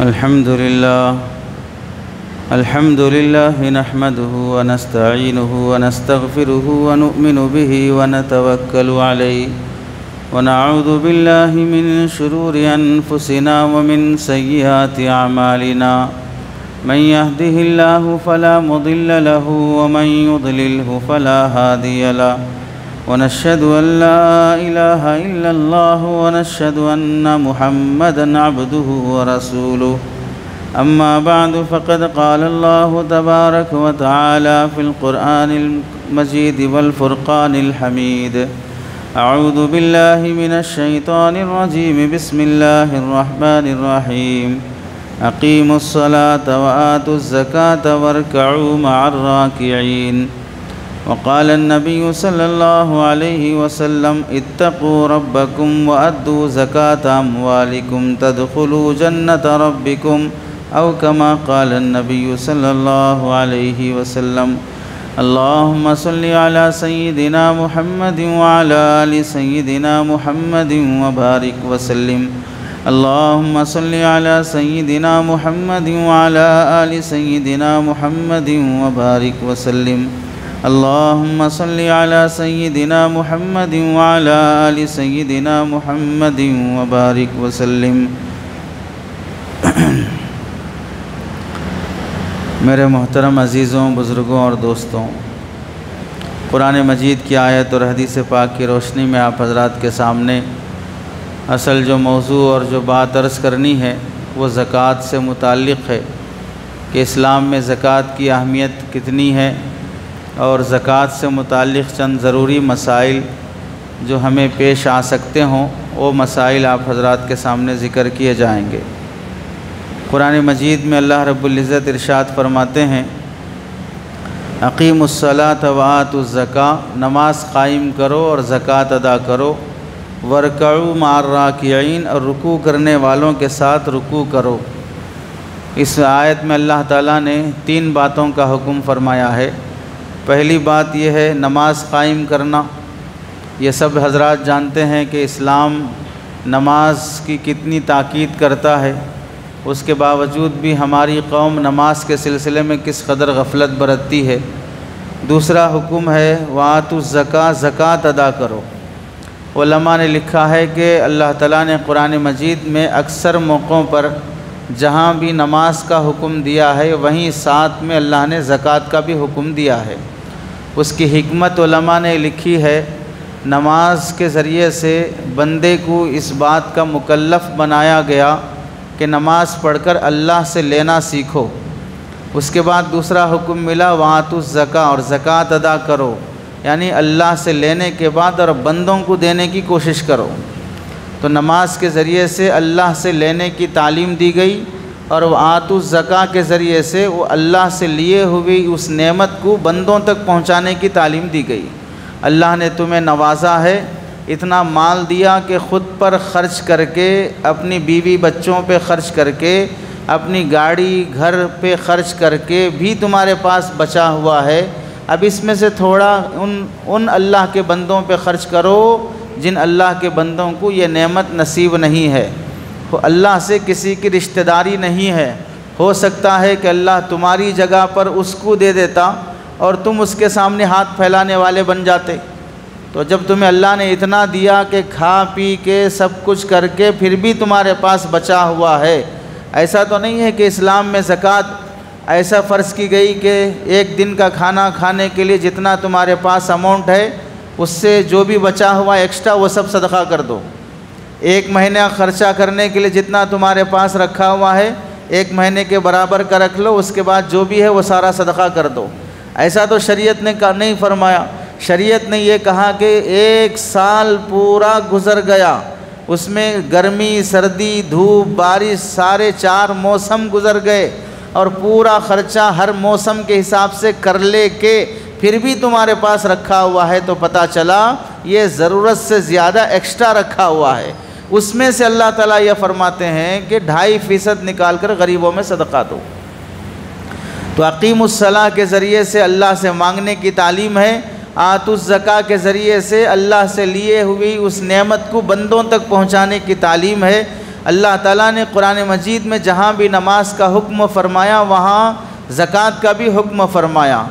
الحمد لله نحمده ونستعينه ونستغفره ونؤمن به ونتوكل عليه ونعوذ بالله من شرور أنفسنا ومن سيئات أعمالنا من يهده الله فلا مضل له ومن يضلله فلا هادي له ونشهد أن لا إله إلا الله ونشهد أن محمدًا عبده ورسوله أما بعد فقد قال الله تبارك وتعالى في القرآن المجيد والفرقان الحميد أعوذ بالله من الشيطان الرجيم بسم الله الرحمن الرحيم أقيموا الصلاة وآتوا الزكاة واركعوا مع الراكعين وقال النبي صلى الله عليه وسلم اتقوا ربكم وأدوا زكاة أموالكم تدخلوا جنة ربكم أو كما قال النبي صلى الله عليه وسلم اللهم صل على سيدنا محمد وعلى آل سيدنا محمد وبارك وسلم اللهم صل على سيدنا محمد وعلى آل سيدنا محمد وبارك وسلم اللهم صل على سيدنا محمد وعلى آل سيدنا محمد وبارك وسلم میرے محترم عزیزوں، بزرگوں اور دوستوں، قرآن مجید کی آیت اور حدیث پاک کی روشنی میں آپ حضرات کے سامنے اصل جو موضوع اور جو بات عرض کرنی ہے وہ زکوٰۃ سے متعلق ہے کہ اسلام میں زکوٰۃ کی اہمیت کتنی ہے اور زکوٰۃ سے متعلق چند ضروری مسائل جو ہمیں پیش آ سکتے ہوں وہ مسائل آپ حضرات کے سامنے ذکر کیے جائیں گے۔ قرآن مجید میں اللہ رب العزت ارشاد فرماتے ہیں اقیموا الصلاۃ وآتوا الزکاۃ، نماز قائم کرو اور زکوٰۃ ادا کرو، وارکعوا مع الراکعین، اور رکوع کرنے والوں کے ساتھ رکوع کرو۔ اس آیت میں اللہ تعالیٰ نے 3 باتوں کا حکم فرمایا ہے۔ پہلی بات یہ ہے نماز قائم کرنا۔ یہ سب حضرات جانتے ہیں کہ اسلام نماز کی کتنی تاکید کرتا ہے، اس کے باوجود بھی ہماری قوم نماز کے سلسلے میں کس قدر غفلت برتتی ہے۔ دوسرا حکم ہے وآتوا الزکاۃ، زکوٰۃ ادا کرو۔ علماء نے لکھا ہے کہ اللہ تعالیٰ نے قرآن مجید میں اکثر موقعوں پر جہاں بھی نماز کا حکم دیا ہے وہیں ساتھ میں اللہ نے زکوٰۃ کا بھی حکم دیا ہے۔ اس کی حکمت علماء نے لکھی ہے نماز کے ذریعے سے بندے کو اس بات کا مکلف بنایا گیا کہ نماز پڑھ کر اللہ سے لینا سیکھو۔ اس کے بعد دوسرا حکم ملا وآتوا الزکاۃ، اور زکوٰۃ ادا کرو، یعنی اللہ سے لینے کے بعد اور بندوں کو دینے کی کوشش کرو۔ تو نماز کے ذریعے سے اللہ سے لینے کی تعلیم دی گئی، اور وآتوا الزکاۃ کے ذریعے سے وہ اللہ سے لیے ہوئی اس نعمت کو بندوں تک پہنچانے کی تعلیم دی گئی۔ اللہ نے تمہیں نوازا ہے، اتنا مال دیا کہ خود پر خرچ کر کے، اپنی بیوی بچوں پہ خرچ کر کے، اپنی گاڑی گھر پہ خرچ کر کے بھی تمہارے پاس بچا ہوا ہے۔ اب اس میں سے تھوڑا ان اللہ کے بندوں پہ خرچ کرو جن اللہ کے بندوں کو یہ نعمت نصیب نہیں ہے، اللہ سے کسی کی رشتہ داری نہیں ہے۔ ہو سکتا ہے کہ اللہ تمہاری جگہ پر اس کو دے دیتا اور تم اس کے سامنے ہاتھ پھیلانے والے بن جاتے۔ تو جب تمہیں اللہ نے اتنا دیا کہ کھا پی کے سب کچھ کر کے پھر بھی تمہارے پاس بچا ہوا ہے، ایسا تو نہیں ہے کہ اسلام میں زکوٰۃ ایسا فرض کی گئی کہ ایک دن کا کھانا کھانے کے لیے جتنا تمہارے پاس اماؤنٹ ہے اس سے جو بھی بچا ہوا ایکسٹرا وہ سب صدقہ کر دو۔ 1 مہینہ خرچہ کرنے کے لیے جتنا تمہارے پاس رکھا ہوا ہے 1 مہینے کے برابر کا رکھ لو، اس کے بعد جو بھی ہے وہ سارا صدقہ کر دو۔ ایسا تو شریعت نے نہیں فرمایا۔ شریعت نے یہ کہا کہ 1 سال پورا گزر گیا، اس میں گرمی سردی دھوپ بارش سارے 4 موسم گزر گئے، اور پورا خرچہ ہر موسم کے حساب سے کر لے کے پھر بھی تمہارے پاس رکھا ہوا ہے تو پتہ چلا یہ ضرورت سے زیادہ ایکسٹرا رکھا ہوا ہے۔ اس میں سے اللہ تعالیٰ یہ فرماتے ہیں کہ 2.5% نکال کر غریبوں میں صدقہ دو۔ تو اقیم الصلاۃ کے ذریعے سے اللہ سے مانگنے کی تعلیم ہے، آتوا الزکاۃ کے ذریعے سے اللہ سے لیے ہوئی اس نعمت کو بندوں تک پہنچانے کی تعلیم ہے۔ اللہ تعالیٰ نے قرآن مجید میں جہاں بھی نماز کا حکم فرمایا وہاں زکوٰۃ کا بھی حکم فرمایا۔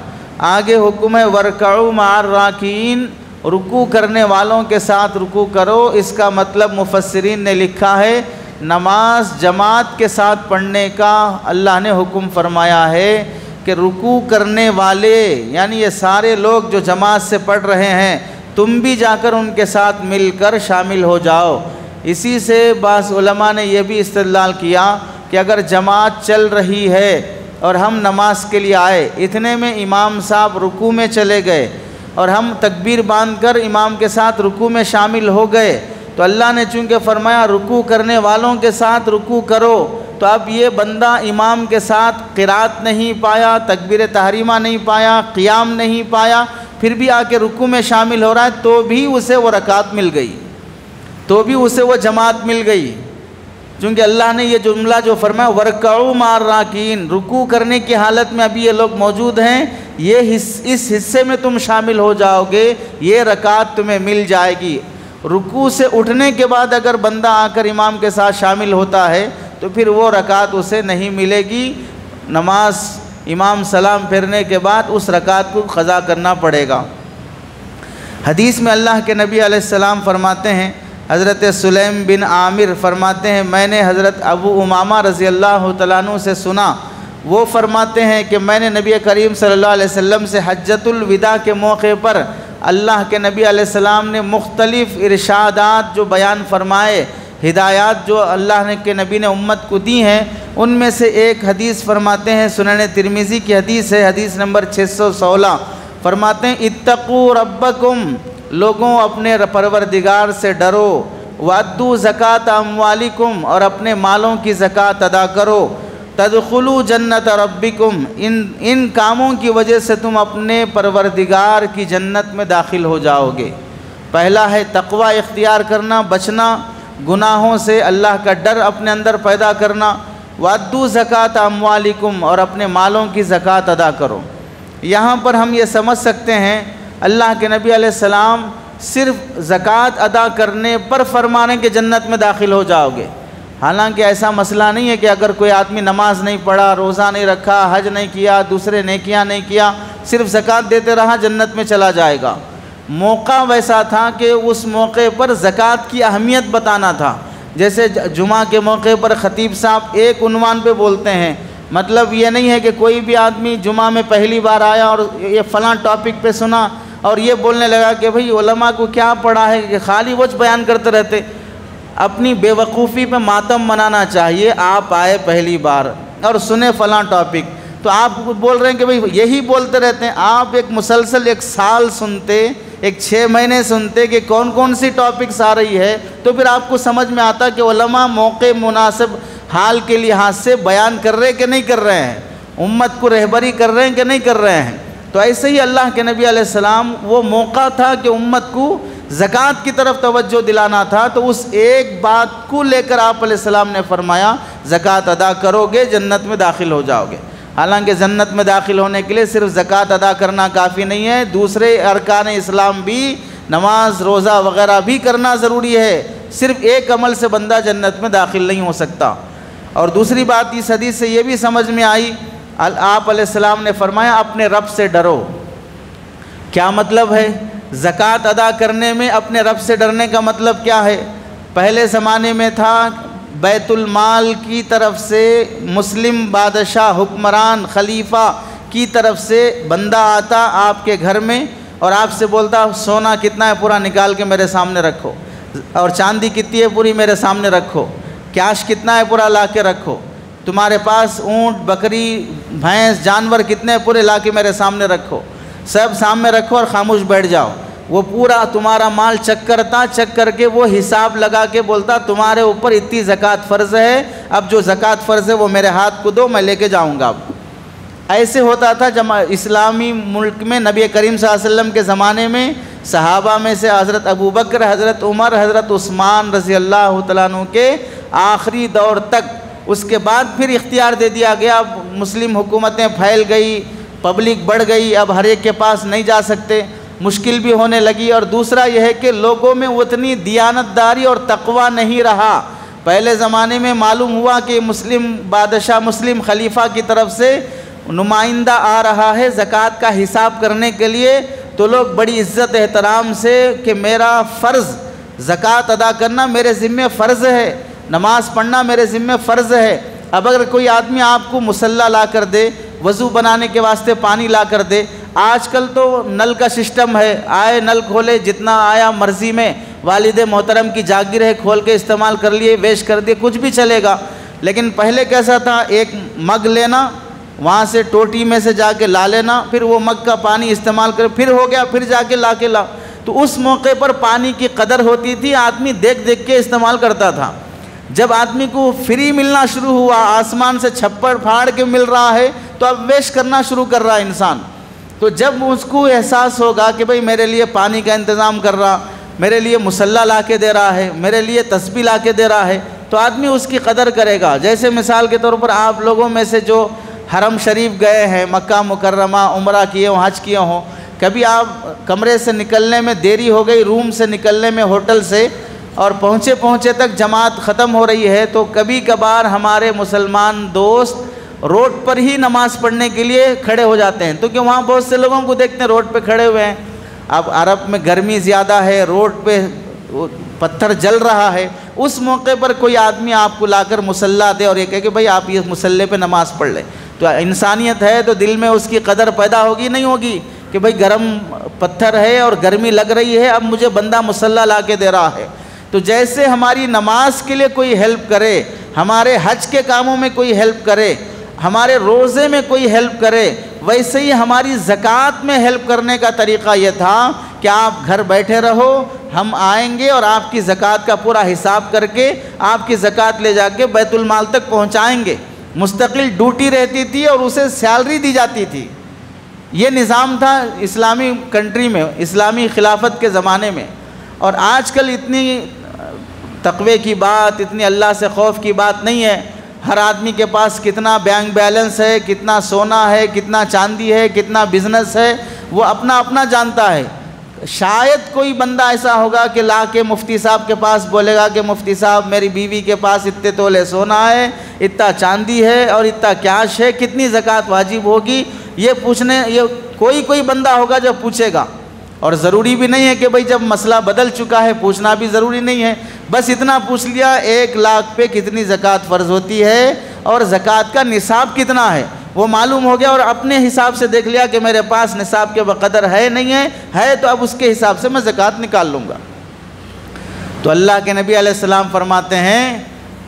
آگے حکم ہے وَارْكَعُوا مَعَ الرَّاكِعِينَ، رکوع کرنے والوں کے ساتھ رکوع کرو۔ اس کا مطلب مفسرین نے لکھا ہے نماز جماعت کے ساتھ پڑھنے کا اللہ نے حکم فرمایا ہے کہ رکوع کرنے والے یعنی یہ سارے لوگ جو جماعت سے پڑھ رہے ہیں تم بھی جا کر ان کے ساتھ مل کر شامل ہو جاؤ۔ اسی سے بعض علماء نے یہ بھی استدلال کیا کہ اگر جماعت چل رہی ہے اور ہم نماز کے لیے آئے، اتنے میں امام صاحب رکوع میں چلے گئے اور ہم تکبیر باندھ کر امام کے ساتھ رکوع میں شامل ہو گئے، تو اللہ نے چونکہ فرمایا رکوع کرنے والوں کے ساتھ رکوع کرو، تو اب یہ بندہ امام کے ساتھ قرات نہیں پایا، تکبیر تحریمہ نہیں پایا، قیام نہیں پایا، پھر بھی آ کے رکوع میں شامل ہو رہا ہے، تو بھی اسے وہ رکعت مل گئی، تو بھی اسے وہ جماعت مل گئی، چونکہ اللہ نے یہ جملہ جو فرمایا وَارْكَعُوا مَعَ الرَّاكِعِينَ، رکوع کرنے کی حالت میں ابھی یہ لوگ موجود ہیں، یہ اس حصے میں تم شامل ہو جاؤ گے، یہ رکعت تمہیں مل جائے گی۔ رکوع سے اٹھنے کے بعد اگر بندہ آ کر امام کے ساتھ شامل ہوتا ہے تو پھر وہ رکعت اسے نہیں ملے گی، نماز امام سلام پھیرنے کے بعد اس رکعت کو قضا کرنا پڑے گا۔ حدیث میں اللہ کے نبی علیہ السلام فرماتے ہیں، حضرت سلیم بن عامر فرماتے ہیں میں نے حضرت ابو امامہ رضی اللہ تعالیٰ عنہ سے سنا، وہ فرماتے ہیں کہ میں نے نبی کریم صلی اللہ علیہ وسلم سے حجۃ الوداع کے موقع پر اللہ کے نبی علیہ السلام نے مختلف ارشادات جو بیان فرمائے، ہدایات جو اللہ نے کے نبی نے امت کو دی ہیں، ان میں سے ایک حدیث فرماتے ہیں، سنن ترمذی کی حدیث ہے، حدیث نمبر 616، فرماتے ہیں اتقوا ربکم، لوگوں اپنے پروردگار سے ڈرو، وَأَدُّوا زَكَاةَ أَمْوَالِكُمْ، اور اپنے مالوں کی زکوٰۃ ادا کرو، تَدْخُلُوا جَنَّةَ رَبِّكُمْ، ان کاموں کی وجہ سے تم اپنے پروردگار کی جنت میں داخل ہو جاؤ گے۔ پہلا ہے تقوی اختیار کرنا، بچنا گناہوں سے، اللہ کا ڈر اپنے اندر پیدا کرنا، وَأَدُّوا زَكَاةَ أَمْوَالِكُمْ، اور اپنے مالوں کی زکوٰۃ ادا کرو۔ یہاں پر ہم یہ سمجھ سکتے ہیں اللہ کے نبی علیہ السلام صرف زکوٰۃ ادا کرنے پر فرمانے کہ جنت میں داخل ہو جاؤ گے، حالانکہ ایسا مسئلہ نہیں ہے کہ اگر کوئی آدمی نماز نہیں پڑھا، روزہ نہیں رکھا، حج نہیں کیا، دوسرے نیکیاں نہیں کیا، صرف زکوٰۃ دیتے رہا جنت میں چلا جائے گا۔ موقع ویسا تھا کہ اس موقع پر زکوٰۃ کی اہمیت بتانا تھا، جیسے جمعہ کے موقع پر خطیب صاحب ایک عنوان پہ بولتے ہیں، مطلب یہ نہیں ہے کہ کوئی بھی آدمی جمعہ میں پہلی بار آیا اور یہ فلاں ٹاپک پہ سنا اور یہ بولنے لگا کہ بھئی علماء کو کیا پڑھا ہے کہ خالی وہ بیان کرتے رہتے۔ اپنی بے وقوفی پہ ماتم منانا چاہیے، آپ آئے پہلی بار اور سنے فلاں ٹاپک تو آپ بول رہے ہیں کہ بھئی یہی بولتے رہتے ہیں، آپ ایک مسلسل ایک سال سنتے، ایک 6 مہینے سنتے کہ کون کون سی ٹاپکس آ رہی ہے، تو پھر آپ کو سمجھ میں آتا کہ علماء موقع مناسب حال کے لحاظ سے بیان کر رہے کہ نہیں کر رہے ہیں، امت کو رہبری کر رہے ہیں کہ نہیں کر رہے ہیں۔ تو ایسے ہی اللہ کے نبی علیہ السلام وہ موقع تھا کہ امت کو زکوٰۃ کی طرف توجہ دلانا تھا، تو اس ایک بات کو لے کر آپ علیہ السلام نے فرمایا زکوٰۃ ادا کرو گے جنت میں داخل ہو جاؤ گے۔ حالانکہ جنت میں داخل ہونے کے لیے صرف زکوٰۃ ادا کرنا کافی نہیں ہے، دوسرے ارکان اسلام بھی، نماز روزہ وغیرہ بھی کرنا ضروری ہے، صرف ایک عمل سے بندہ جنت میں داخل نہیں ہو سکتا۔ اور دوسری بات اس حدیث سے یہ بھی سمجھ میں آئی، آپ علیہ السلام نے فرمایا اپنے رب سے ڈرو۔ کیا مطلب ہے؟ زکوٰۃ ادا کرنے میں اپنے رب سے ڈرنے کا مطلب کیا ہے؟ پہلے زمانے میں تھا بیت المال کی طرف سے مسلم بادشاہ، حکمران، خلیفہ کی طرف سے بندہ آتا آپ کے گھر میں اور آپ سے بولتا سونا کتنا ہے پورا نکال کے میرے سامنے رکھو، اور چاندی کتنی ہے پوری میرے سامنے رکھو، کیش کتنا ہے پورا لا کے رکھو، تمہارے پاس اونٹ، بکری، بھینس، جانور کتنے پورے لا کے میرے سامنے رکھو، سب سامنے رکھو اور خاموش بیٹھ جاؤ۔ وہ پورا تمہارا مال چیک کرتا، چیک کر کے وہ حساب لگا کے بولتا تمہارے اوپر اتنی زکوٰۃ فرض ہے، اب جو زکوٰۃ فرض ہے وہ میرے ہاتھ کو دو، میں لے کے جاؤں گا۔ ایسے ہوتا تھا جب اسلامی ملک میں نبی کریم صلی اللہ علیہ وسلم کے زمانے میں صحابہ میں سے حضرت ابوبکر، حضرت عمر، حضرت عثمان رضی اللہ تعالیٰ عنہ کے آخری دور تک، اس کے بعد پھر اختیار دے دیا گیا، اب مسلم حکومتیں پھیل گئی، پبلک بڑھ گئی، اب ہر ایک کے پاس نہیں جا سکتے، مشکل بھی ہونے لگی۔ اور دوسرا یہ ہے کہ لوگوں میں اتنی دیانت داری اور تقوی نہیں رہا۔ پہلے زمانے میں معلوم ہوا کہ مسلم بادشاہ، مسلم خلیفہ کی طرف سے نمائندہ آ رہا ہے زکوٰۃ کا حساب کرنے کے لیے، تو لوگ بڑی عزت احترام سے کہ میرا فرض زکوٰۃ ادا کرنا میرے ذمہ فرض ہے، نماز پڑھنا میرے ذمہ فرض ہے۔ اب اگر کوئی آدمی آپ کو مصلی لا کر دے، وضو بنانے کے واسطے پانی لا کر دے، آج کل تو نل کا سسٹم ہے، آئے نل کھولے، جتنا آیا مرضی میں، والد محترم کی جاگیر ہے، کھول کے استعمال کر لیے، ویش کر دیے، کچھ بھی چلے گا۔ لیکن پہلے کیسا تھا؟ ایک مگ لینا، وہاں سے ٹوٹی میں سے جا کے لا لینا، پھر وہ مگ کا پانی استعمال کر، پھر ہو گیا، پھر جا کے لا۔ تو اس موقع پر پانی کی قدر ہوتی تھی، آدمی دیکھ دیکھ کے استعمال کرتا تھا۔ جب آدمی کو فری ملنا شروع ہوا، آسمان سے چھپڑ پھاڑ کے مل رہا ہے، تو اب ویسٹ کرنا شروع کر رہا ہے انسان۔ تو جب اس کو احساس ہوگا کہ بھئی میرے لیے پانی کا انتظام کر رہا، میرے لیے مصلی لا کے دے رہا ہے، میرے لیے تسبیح لا کے دے رہا ہے، تو آدمی اس کی قدر کرے گا۔ جیسے مثال کے طور پر آپ لوگوں میں سے جو حرم شریف گئے ہیں، مکہ مکرمہ عمرہ کیے ہوں، حج کیے ہوں، کبھی آپ کمرے سے نکلنے میں دیری ہو گئی، روم سے نکلنے میں، ہوٹل سے، اور پہنچے تک جماعت ختم ہو رہی ہے، تو کبھی کبھار ہمارے مسلمان دوست روڈ پر ہی نماز پڑھنے کے لیے کھڑے ہو جاتے ہیں، تو کہ وہاں بہت سے لوگوں کو دیکھتے ہیں روڈ پہ کھڑے ہوئے ہیں۔ اب عرب میں گرمی زیادہ ہے، روڈ پہ پتھر جل رہا ہے، اس موقع پر کوئی آدمی آپ کو لا کر مصلی دے اور یہ کہے کہ بھئی آپ یہ مصلی پہ نماز پڑھ لیں، تو انسانیت ہے تو دل میں اس کی قدر پیدا ہوگی نہیں ہوگی کہ بھئی گرم پتھر ہے اور گرمی لگ رہی ہے، اب مجھے بندہ مصلی لا کے دے رہا ہے۔ تو جیسے ہماری نماز کے لیے کوئی ہیلپ کرے، ہمارے حج کے کاموں میں کوئی ہیلپ کرے، ہمارے روزے میں کوئی ہیلپ کرے، ویسے ہی ہماری زکوٰۃ میں ہیلپ کرنے کا طریقہ یہ تھا کہ آپ گھر بیٹھے رہو، ہم آئیں گے اور آپ کی زکوٰۃ کا پورا حساب کر کے آپ کی زکوٰۃ لے جا کے بیت المال تک پہنچائیں گے۔ مستقل ڈیوٹی رہتی تھی اور اسے سیلری دی جاتی تھی۔ یہ نظام تھا اسلامی کنٹری میں، اسلامی خلافت کے زمانے میں۔ اور آج کل اتنی تقوی کی بات، اتنی اللہ سے خوف کی بات نہیں ہے۔ ہر آدمی کے پاس کتنا بینک بیلنس ہے، کتنا سونا ہے، کتنا چاندی ہے، کتنا بزنس ہے، وہ اپنا اپنا جانتا ہے۔ شاید کوئی بندہ ایسا ہوگا کہ لا کے مفتی صاحب کے پاس بولے گا کہ مفتی صاحب میری بیوی کے پاس اتنے تولے سونا ہے، اتنا چاندی ہے اور اتنا کیش ہے، کتنی زکوٰۃ واجب ہوگی؟ یہ پوچھنے، یہ کوئی بندہ ہوگا جو پوچھے گا۔ اور ضروری بھی نہیں ہے کہ بھئی جب مسئلہ بدل چکا ہے پوچھنا بھی ضروری نہیں ہے، بس اتنا پوچھ لیا 1 لاکھ پہ کتنی زکوٰۃ فرض ہوتی ہے اور زکوٰۃ کا نصاب کتنا ہے، وہ معلوم ہو گیا، اور اپنے حساب سے دیکھ لیا کہ میرے پاس نصاب کے بقدر ہے نہیں ہے تو اب اس کے حساب سے میں زکوٰۃ نکال لوں گا۔ تو اللہ کے نبی علیہ السلام فرماتے ہیں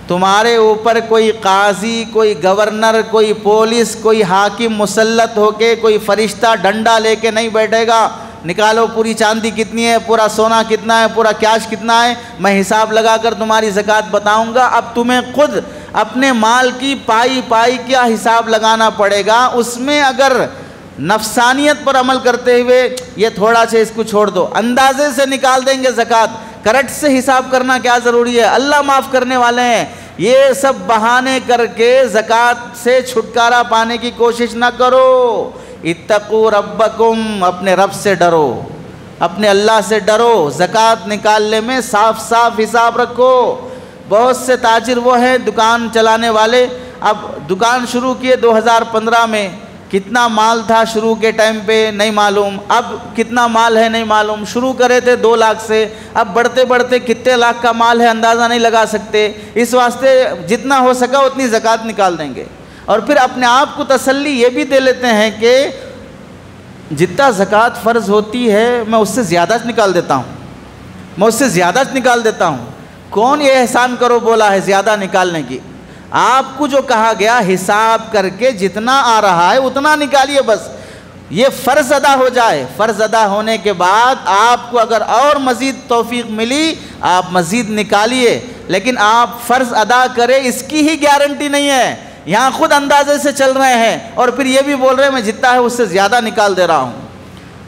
تمہارے اوپر کوئی قاضی، کوئی گورنر، کوئی پولیس، کوئی حاکم مسلط ہو کے، کوئی فرشتہ ڈنڈا لے کے نہیں بیٹھے گا نکالو پوری چاندی کتنی ہے، پورا سونا کتنا ہے، پورا کیش کتنا ہے، میں حساب لگا کر تمہاری زکوٰۃ بتاؤں گا۔ اب تمہیں خود اپنے مال کی پائی کیا حساب لگانا پڑے گا۔ اس میں اگر نفسانیت پر عمل کرتے ہوئے یہ تھوڑا سا اس کو چھوڑ دو، اندازے سے نکال دیں گے زکوٰۃ، کریکٹ سے حساب کرنا کیا ضروری ہے، اللہ معاف کرنے والے ہیں۔ یہ سب بہانے کر کے زکوٰۃ سے چھٹکارا پانے کی کوشش نہ کرو۔ اتقوا ربکم، اپنے رب سے ڈرو، اپنے اللہ سے ڈرو، زکوٰۃ نکالنے میں صاف حساب رکھو۔ بہت سے تاجر وہ ہیں دکان چلانے والے، اب دکان شروع کیے 2015 میں، کتنا مال تھا شروع کے ٹائم پہ نہیں معلوم، اب کتنا مال ہے نہیں معلوم، شروع کرے تھے 2 لاکھ سے، اب بڑھتے بڑھتے کتنے لاکھ کا مال ہے اندازہ نہیں لگا سکتے، اس واسطے جتنا ہو سکا اتنی زکوٰۃ نکال دیں گے۔ اور پھر اپنے آپ کو تسلی یہ بھی دے لیتے ہیں کہ جتنا زکوٰۃ فرض ہوتی ہے میں اس سے زیادہ نکال دیتا ہوں، کون یہ احسان کرو بولا ہے زیادہ نکالنے کی؟ آپ کو جو کہا گیا حساب کر کے جتنا آ رہا ہے اتنا نکالیے، بس یہ فرض ادا ہو جائے۔ فرض ادا ہونے کے بعد آپ کو اگر اور مزید توفیق ملی آپ مزید نکالیے، لیکن آپ فرض ادا کریں اس کی ہی گارنٹی نہیں ہے۔ یہاں خود اندازے سے چل رہے ہیں اور پھر یہ بھی بول رہے ہیں میں جتنا ہے اس سے زیادہ نکال دے رہا ہوں۔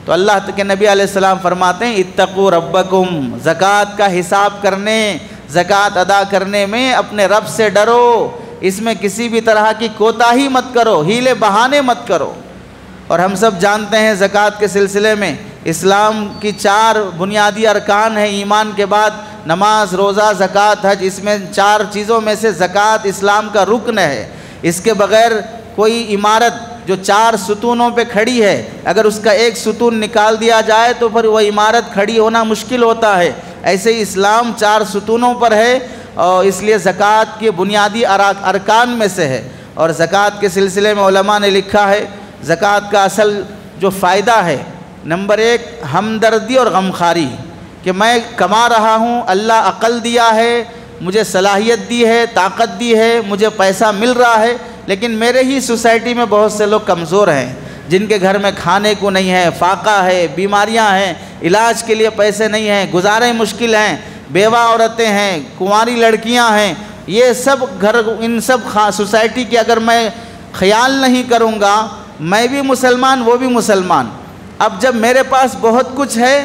تو اللہ کے نبی علیہ السلام فرماتے ہیں اتقوا ربکم، زکوٰۃ کا حساب کرنے، زکوٰۃ ادا کرنے میں اپنے رب سے ڈرو، اس میں کسی بھی طرح کی کوتاہی مت کرو، ہیلے بہانے مت کرو۔ اور ہم سب جانتے ہیں زکوٰۃ کے سلسلے میں اسلام کی 4 بنیادی ارکان ہیں، ایمان کے بعد نماز، روزہ، زکوٰۃ، حج، اس میں 4 چیزوں میں سے زکوٰۃ اسلام کا رکن ہے۔ اس کے بغیر کوئی عمارت جو 4 ستونوں پہ کھڑی ہے، اگر اس کا ایک ستون نکال دیا جائے تو پھر وہ عمارت کھڑی ہونا مشکل ہوتا ہے۔ ایسے ہی اسلام 4 ستونوں پر ہے، اور اس لیے زکوٰۃ کے بنیادی ارکان میں سے ہے۔ اور زکوٰۃ کے سلسلے میں علماء نے لکھا ہے، زکوٰۃ کا اصل جو فائدہ ہے، نمبر 1 ہمدردی اور غمخواری، کہ میں کما رہا ہوں، اللہ عقل دیا ہے، مجھے صلاحیت دی ہے، طاقت دی ہے، مجھے پیسہ مل رہا ہے، لیکن میرے ہی سوسائٹی میں بہت سے لوگ کمزور ہیں، جن کے گھر میں کھانے کو نہیں ہے، فاقہ ہے، بیماریاں ہیں، علاج کے لیے پیسے نہیں ہیں، گزارے مشکل ہیں، بیوہ عورتیں ہیں، کنواری لڑکیاں ہیں، یہ سب ان سب سوسائٹی کی اگر میں خیال نہیں کروں گا، میں بھی مسلمان، وہ بھی مسلمان، اب جب میرے پاس بہت کچھ ہے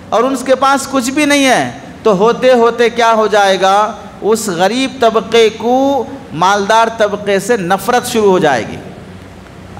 اور ان کے پاس کچھ بھی نہیں ہے، تو ہوتے ہوتے کیا ہو جائے گا، اس غریب طبقے کو مالدار طبقے سے نفرت شروع ہو جائے گی۔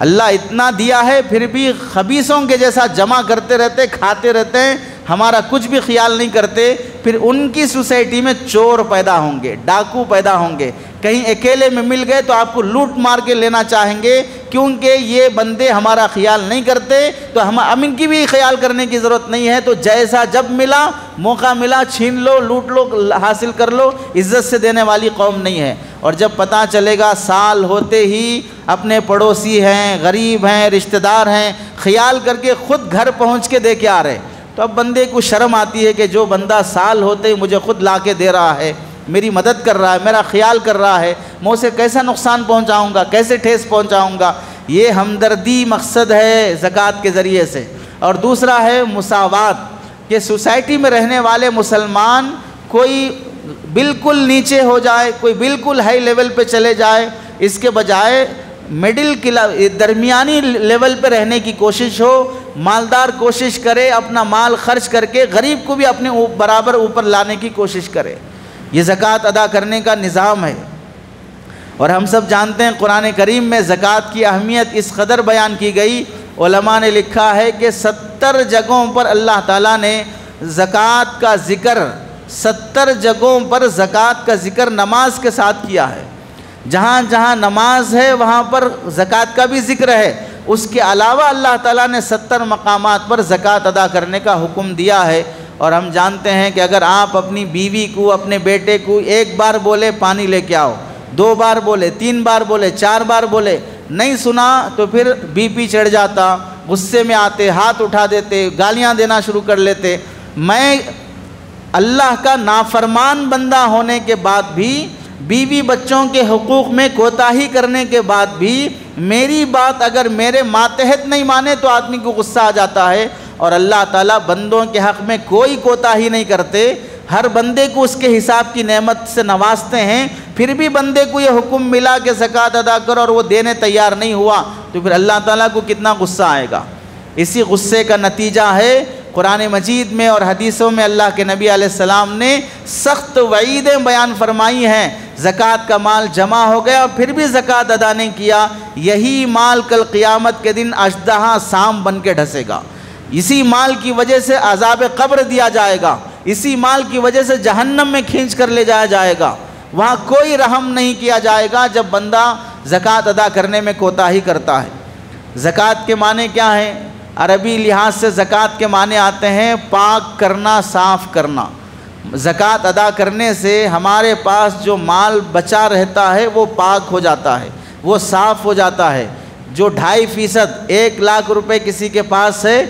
اللہ اتنا دیا ہے پھر بھی خبیثوں کے جیسا جمع کرتے رہتے، کھاتے رہتے ہیں، ہمارا کچھ بھی خیال نہیں کرتے، پھر ان کی سوسائٹی میں چور پیدا ہوں گے، ڈاکو پیدا ہوں گے، کہیں اکیلے میں مل گئے تو آپ کو لوٹ مار کے لینا چاہیں گے، کیونکہ یہ بندے ہمارا خیال نہیں کرتے، تو ہم ان کی بھی خیال کرنے کی ضرورت نہیں ہے، تو جیسا جب ملا، موقع ملا، چھین لو، لوٹ لو، حاصل کر لو، عزت سے دینے والی قوم نہیں ہے۔ اور جب پتہ چلے گا سال ہوتے ہی اپنے پڑوسی ہیں، غریب ہیں، رشتہ دار ہیں، خیال کر کے خود گھر پہنچ کے دے کے آ رہے، تو اب بندے کو شرم آتی ہے کہ جو بندہ سال ہوتے ہی مجھے خود لا کے دے رہا ہے، میری مدد کر رہا ہے، میرا خیال کر رہا ہے، میں اسے کیسا نقصان پہنچاؤں گا، کیسے ٹھیس پہنچاؤں گا۔ یہ ہمدردی مقصد ہے زکوٰۃ کے ذریعے سے۔ اور دوسرا ہے مساوات، کہ سوسائٹی میں رہنے والے مسلمان کوئی بالکل نیچے ہو جائے، کوئی بالکل ہائی لیول پہ چلے جائے، اس کے بجائے درمیانی لیول پہ رہنے کی کوشش ہو، مالدار کوشش کرے، اپنا مال خرچ کر کے غریب کو بھی اپنے برابر اوپر لانے کی کوشش کرے۔ یہ زکوٰۃ ادا کرنے کا نظام ہے۔ اور ہم سب جانتے ہیں قرآن کریم میں زکوٰۃ کی اہمیت اس قدر بیان کی گئی، علماء نے لکھا ہے کہ 70 جگہوں پر اللہ تعالیٰ نے زکوٰۃ کا ذکر، 70 جگہوں پر زکوٰۃ کا ذکر نماز کے ساتھ کیا ہے۔ جہاں جہاں نماز ہے وہاں پر زکوٰۃ کا بھی ذکر ہے، اس کے علاوہ اللہ تعالیٰ نے 70 مقامات پر زکوٰۃ ادا کرنے کا حکم دیا ہے۔ اور ہم جانتے ہیں کہ اگر آپ اپنی بیوی کو، اپنے بیٹے کو 1 بار بولے پانی لے کے آؤ، 2 بار بولے، 3 بار بولے، 4 بار بولے، نہیں سنا تو پھر بی پی چڑھ جاتا، غصے میں آتے، ہاتھ اٹھا دیتے، گالیاں دینا شروع کر لیتے۔ میں اللہ کا نافرمان بندہ ہونے کے بعد بھی، بیوی بچوں کے حقوق میں کوتاہی کرنے کے بعد بھی، میری بات اگر میرے ماتحت نہیں مانے تو آدمی کو غصہ آ جاتا ہے۔ اور اللہ تعالیٰ بندوں کے حق میں کوئی کوتاہی نہیں کرتے، ہر بندے کو اس کے حساب کی نعمت سے نوازتے ہیں، پھر بھی بندے کو یہ حکم ملا کہ زکوٰۃ ادا کرو اور وہ دینے تیار نہیں ہوا تو پھر اللہ تعالیٰ کو کتنا غصہ آئے گا۔ اسی غصے کا نتیجہ ہے قرآن مجید میں اور حدیثوں میں اللہ کے نبی علیہ السلام نے سخت وعیدیں بیان فرمائی ہیں۔ زکوٰۃ کا مال جمع ہو گیا اور پھر بھی زکوٰۃ ادا نہیں کیا، یہی مال کل قیامت کے دن اژدہا سام بن کے ڈھسے گا، اسی مال کی وجہ سے عذاب قبر دیا جائے گا، اسی مال کی وجہ سے جہنم میں کھینچ کر لے جایا جائے گا، وہاں کوئی رحم نہیں کیا جائے گا جب بندہ زکوٰۃ ادا کرنے میں کوتاہی کرتا ہے۔ زکوٰۃ کے معنی کیا ہیں؟ عربی لحاظ سے زکوٰۃ کے معنی آتے ہیں پاک کرنا، صاف کرنا۔ زکوٰۃ ادا کرنے سے ہمارے پاس جو مال بچا رہتا ہے وہ پاک ہو جاتا ہے، وہ صاف ہو جاتا ہے۔ جو 2.5%، 1 لاکھ روپے کسی کے پاس ہے،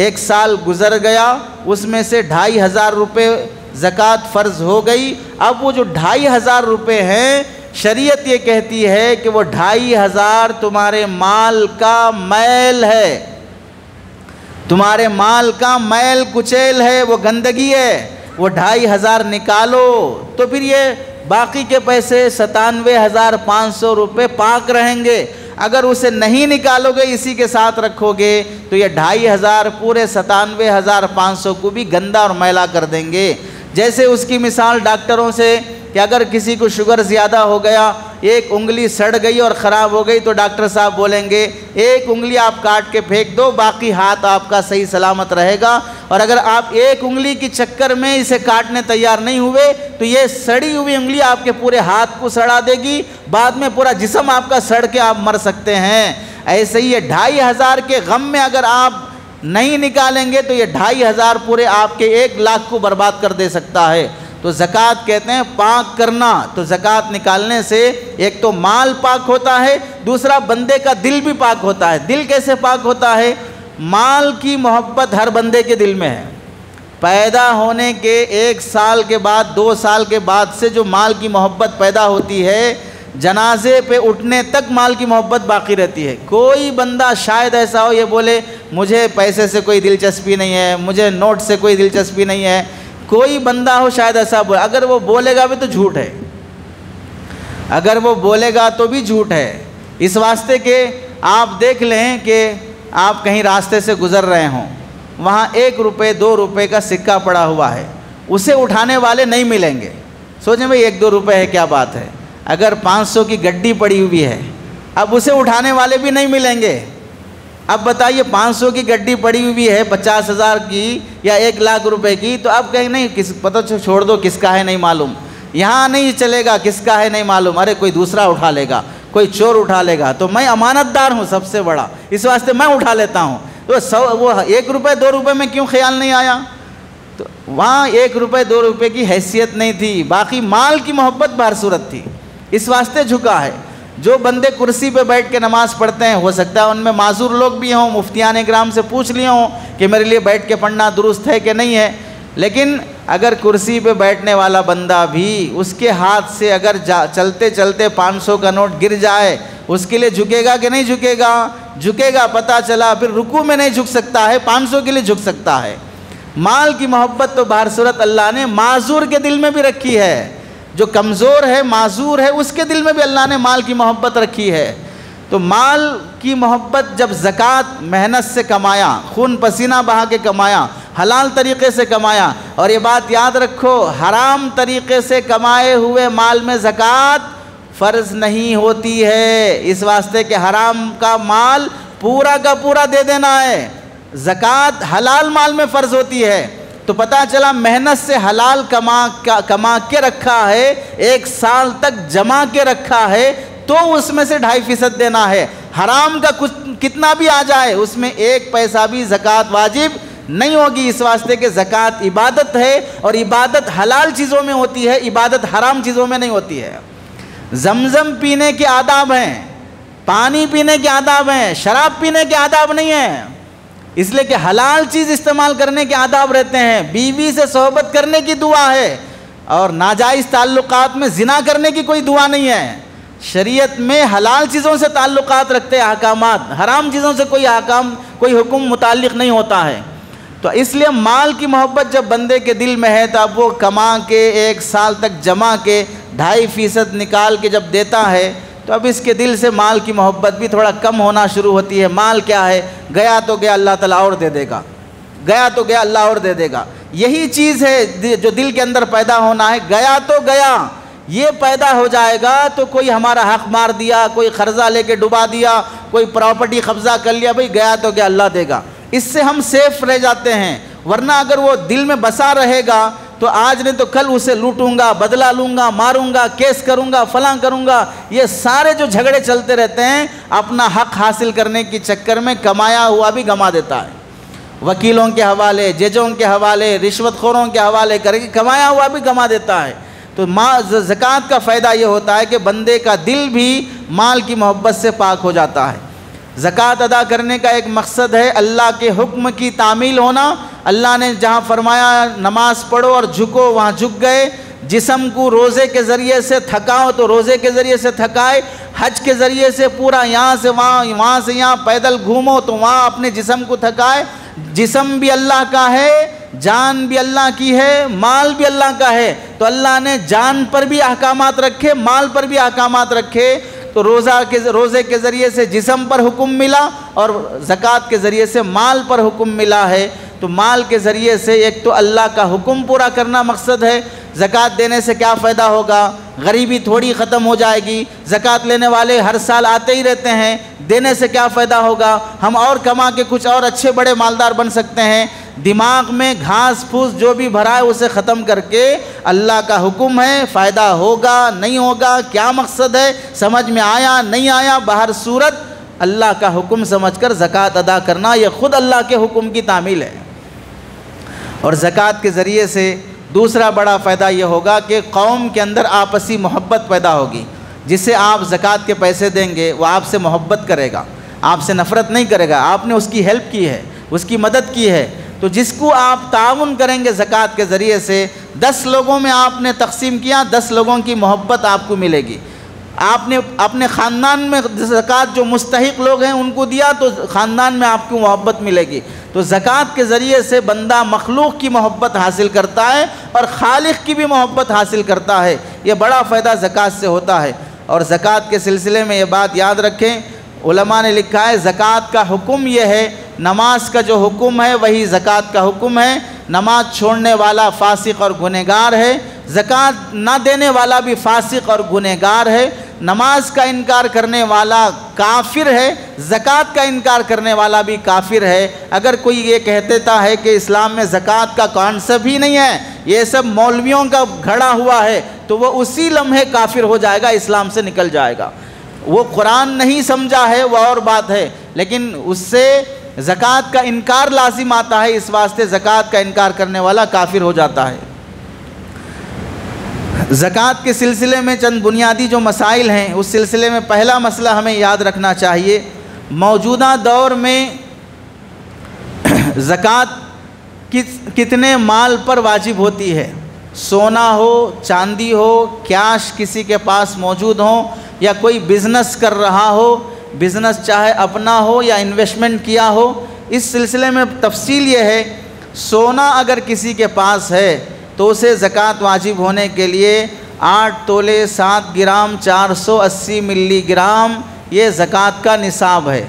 1 سال گزر گیا، اس میں سے 2,500 روپے زکوٰۃ فرض ہو گئی، اب وہ جو 2,500 روپے ہیں، شریعت یہ کہتی ہے کہ وہ 2,500 تمہارے مال کا میل ہے، تمہارے مال کا میل کچیل ہے، وہ گندگی ہے، وہ 2,500 نکالو، تو پھر یہ باقی کے پیسے 97,500 روپے پاک رہیں گے۔ اگر اسے نہیں نکالو گے، اسی کے ساتھ رکھو گے تو یہ 2,500 پورے 97,500 کو بھی گندا اور میلا کر دیں گے۔ جیسے اس کی مثال ڈاکٹروں سے کہ اگر کسی کو شوگر زیادہ ہو گیا، 1 انگلی سڑ گئی اور خراب ہو گئی تو ڈاکٹر صاحب بولیں گے 1 انگلی آپ کاٹ کے پھینک دو، باقی ہاتھ آپ کا صحیح سلامت رہے گا۔ اور اگر آپ ایک انگلی کی چکر میں اسے کاٹنے تیار نہیں ہوئے تو یہ سڑی ہوئی انگلی آپ کے پورے ہاتھ کو سڑا دے گی، بعد میں پورا جسم آپ کا سڑ کے آپ مر سکتے ہیں۔ ایسے ہی یہ 2500 کے غم میں اگر آپ نہیں نکالیں گے تو یہ 2500 پورے آپ کے 1,00,000 کو برباد کر دے سکتا ہے۔ تو زکوٰۃ کہتے ہیں پاک کرنا، تو زکوٰۃ نکالنے سے ایک تو مال پاک ہوتا ہے، دوسرا بندے کا دل بھی پاک ہوتا ہے۔ دل کیسے پاک ہوتا ہے؟ مال کی محبت ہر بندے کے دل میں ہے۔ پیدا ہونے کے 1 سال کے بعد 2 سال کے بعد سے جو مال کی محبت پیدا ہوتی ہے، جنازے پہ اٹھنے تک مال کی محبت باقی رہتی ہے۔ کوئی بندہ شاید ایسا ہو یہ بولے مجھے پیسے سے کوئی دلچسپی نہیں ہے، مجھے نوٹ سے کوئی دلچسپی نہیں ہے، کوئی بندہ ہو شاید ایسا بولے۔ اگر وہ بولے گا بھی تو جھوٹ ہے، اگر وہ بولے گا تو بھی جھوٹ ہے۔ اس واسطے کہ آپ دیکھ لیں کہ آپ کہیں راستے سے گزر رہے ہوں، وہاں 1 روپے 2 روپے کا سکہ پڑا ہوا ہے، اسے اٹھانے والے نہیں ملیں گے۔ سوچیں بھئی 1-2 روپے ہے کیا بات ہے، اگر 500 کی گڈی پڑی ہوئی ہے اب اسے اٹھانے والے بھی نہیں ملیں گے۔ اب بتائیے 500 کی گڈی پڑی ہوئی ہے 50,000 کی یا 1,00,000 روپے کی، تو اب کہیں نہیں کس پتہ چھوڑ دو کس کا ہے نہیں معلوم، یہاں نہیں چلے گا کس کا ہے نہیں معلوم، ارے کوئی دوسرا اٹھا لے گا، کوئی چور اٹھا لے گا، تو میں امانت دار ہوں سب سے بڑا، اس واسطے میں اٹھا لیتا ہوں۔ تو وہ 1 روپے 2 روپے میں کیوں خیال نہیں آیا؟ تو وہاں 1 روپے 2 روپے کی حیثیت نہیں تھی، باقی مال کی محبت بہر صورت تھی، اس واسطے جھکا ہے۔ جو بندے کرسی پہ بیٹھ کے نماز پڑھتے ہیں، ہو سکتا ہے ان میں معذور لوگ بھی ہوں، مفتیان اکرام سے پوچھ لیے ہوں کہ میرے لیے بیٹھ کے پڑھنا درست ہے کہ نہیں ہے، لیکن اگر کرسی پہ بیٹھنے والا بندہ بھی اس کے ہاتھ سے اگر چلتے چلتے 500 کا نوٹ گر جائے، اس کے لیے جھکے گا کہ نہیں جھکے گا؟ جھکے گا، پتہ چلا پھر رکوع میں نہیں جھک سکتا ہے، 500 کے لیے جھک سکتا ہے۔ مال کی محبت تو بہر صورت اللہ نے معذور کے دل میں بھی رکھی ہے، جو کمزور ہے معذور ہے اس کے دل میں بھی اللہ نے مال کی محبت رکھی ہے۔ تو مال کی محبت جب زکوٰۃ محنت سے کمایا، خون پسینہ بہا کے کمایا، حلال طریقے سے کمایا، اور یہ بات یاد رکھو حرام طریقے سے کمائے ہوئے مال میں زکوٰۃ فرض نہیں ہوتی ہے، اس واسطے کہ حرام کا مال پورا کا پورا دے دینا ہے، زکوٰۃ حلال مال میں فرض ہوتی ہے۔ تو پتہ چلا محنت سے حلال کما کے رکھا ہے، 1 سال تک جمع کے رکھا ہے، تو اس میں سے 2.5% دینا ہے۔ حرام کا کچھ کتنا بھی آ جائے اس میں 1 پیسہ بھی زکوٰۃ واجب نہیں ہوگی، اس واسطے کہ زکوٰۃ عبادت ہے، اور عبادت حلال چیزوں میں ہوتی ہے، عبادت حرام چیزوں میں نہیں ہوتی ہے۔ زمزم پینے کے آداب ہیں، پانی پینے کے آداب ہیں، شراب پینے کے آداب نہیں ہیں، اس لیے کہ حلال چیز استعمال کرنے کے آداب رہتے ہیں۔ بیوی سے صحبت کرنے کی دعا ہے، اور ناجائز تعلقات میں زنا کرنے کی کوئی دعا نہیں ہے۔ شریعت میں حلال چیزوں سے تعلقات رکھتے ہیں احکامات، حرام چیزوں سے کوئی حکم متعلق نہیں ہوتا ہے۔ تو اس لیے مال کی محبت جب بندے کے دل میں ہے تو اب وہ کما کے 1 سال تک جمع کے 2.5% نکال کے جب دیتا ہے تو اب اس کے دل سے مال کی محبت بھی تھوڑا کم ہونا شروع ہوتی ہے۔ مال کیا ہے؟ گیا تو گیا، اللہ تعالیٰ اور دے دے گا، گیا تو گیا اللہ اور دے دے گا، یہی چیز ہے جو دل کے اندر پیدا ہونا ہے۔ گیا تو گیا یہ پیدا ہو جائے گا تو کوئی ہمارا حق مار دیا، کوئی قرضہ لے کے ڈبا دیا، کوئی پراپرٹی قبضہ کر لیا، بھئی گیا تو گیا اللہ دے گا، اس سے ہم سیف رہ جاتے ہیں۔ ورنہ اگر وہ دل میں بسا رہے گا تو آج نہیں تو کل اسے لوٹوں گا، بدلہ لوں گا، ماروں گا، کیس کروں گا، فلاں کروں گا، یہ سارے جو جھگڑے چلتے رہتے ہیں اپنا حق حاصل کرنے کی چکر میں کمایا ہوا بھی گما دیتا ہے، وکیلوں کے حوالے، ججوں کے حوالے، رشوت خوروں کے حوالے کر کے کمایا ہوا بھی گما دیتا ہے۔ تو زکوٰۃ کا فائدہ یہ ہوتا ہے کہ بندے کا دل بھی مال کی محبت سے پاک ہو جاتا ہے۔ زکوٰۃ ادا کرنے کا ایک مقصد ہے اللہ کے حکم کی تعمیل ہونا۔ اللہ نے جہاں فرمایا نماز پڑھو اور جھکو وہاں جھک گئے، جسم کو روزے کے ذریعے سے تھکاؤ تو روزے کے ذریعے سے تھکائے، حج کے ذریعے سے پورا یہاں سے وہاں، وہاں سے یہاں پیدل گھومو تو وہاں اپنے جسم کو تھکائے۔ جسم بھی اللہ کا ہے، جان بھی اللہ کی ہے، مال بھی اللہ کا ہے، تو اللہ نے جان پر بھی احکامات رکھے، مال پر بھی احکامات رکھے۔ تو روزے کے ذریعے سے جسم پر حکم ملا اور زکوٰۃ کے ذریعے سے مال پر حکم ملا ہے۔ تو مال کے ذریعے سے ایک تو اللہ کا حکم پورا کرنا مقصد ہے۔ زکوٰۃ دینے سے کیا فائدہ ہوگا؟ غریبی تھوڑی ختم ہو جائے گی، زکوٰۃ لینے والے ہر سال آتے ہی رہتے ہیں، دینے سے کیا فائدہ ہوگا؟ ہم اور کما کے کچھ اور اچھے بڑے مالدار بن سکتے ہیں۔ دماغ میں گھاس پھوس جو بھی بھرا ہے اسے ختم کر کے اللہ کا حکم ہے، فائدہ ہوگا نہیں ہوگا، کیا مقصد ہے، سمجھ میں آیا نہیں آیا، بہر صورت اللہ کا حکم سمجھ کر زکوٰۃ ادا کرنا، یہ خود اللہ کے حکم کی تعمیل ہے۔ اور زکوٰۃ کے ذریعے سے دوسرا بڑا فائدہ یہ ہوگا کہ قوم کے اندر آپسی محبت پیدا ہوگی۔ جسے آپ زکوٰۃ کے پیسے دیں گے وہ آپ سے محبت کرے گا، آپ سے نفرت نہیں کرے گا، آپ نے اس کی ہیلپ کی ہے، اس کی مدد کی ہے۔ تو جس کو آپ تعاون کریں گے زکوٰۃ کے ذریعے سے، 10 لوگوں میں آپ نے تقسیم کیا، 10 لوگوں کی محبت آپ کو ملے گی۔ آپ نے اپنے خاندان میں زکوٰۃ جو مستحق لوگ ہیں ان کو دیا تو خاندان میں آپ کو محبت ملے گی۔ تو زکوٰۃ کے ذریعے سے بندہ مخلوق کی محبت حاصل کرتا ہے اور خالق کی بھی محبت حاصل کرتا ہے۔ یہ بڑا فائدہ زکوٰۃ سے ہوتا ہے۔ اور زکوٰۃ کے سلسلے میں یہ بات یاد رکھیں، علماء نے لکھا ہے زکوٰۃ کا حکم یہ ہے، نماز کا جو حکم ہے وہی زکوٰۃ کا حکم ہے۔ نماز چھوڑنے والا فاسق اور گنہگار ہے، زکوٰۃ نہ دینے والا بھی فاسق اور گنہگار ہے۔ نماز کا انکار کرنے والا کافر ہے، زکوٰۃ کا انکار کرنے والا بھی کافر ہے۔ اگر کوئی یہ کہتا ہے کہ اسلام میں زکوٰۃ کا کانسیپٹ ہی نہیں ہے، یہ سب مولویوں کا گھڑا ہوا ہے، تو وہ اسی لمحے کافر ہو جائے گا، اسلام سے نکل جائے گا۔ وہ قرآن نہیں سمجھا ہے وہ اور بات ہے، لیکن اس سے زکوٰۃ کا انکار لازم آتا ہے، اس واسطے زکوٰۃ کا انکار کرنے والا کافر ہو جاتا ہے۔ زکوٰۃ کے سلسلے میں چند بنیادی جو مسائل ہیں، اس سلسلے میں پہلا مسئلہ ہمیں یاد رکھنا چاہیے، موجودہ دور میں زکوٰۃ کتنے مال پر واجب ہوتی ہے؟ سونا ہو، چاندی ہو، کیش کسی کے پاس موجود ہو، یا کوئی بزنس کر رہا ہو، بزنس چاہے اپنا ہو یا انویسٹمنٹ کیا ہو۔ اس سلسلے میں تفصیل یہ ہے، سونا اگر کسی کے پاس ہے تو اسے زکوٰۃ واجب ہونے کے لیے 8 تولے 7 گرام 480 ملی گرام یہ زکوٰۃ کا نصاب ہے۔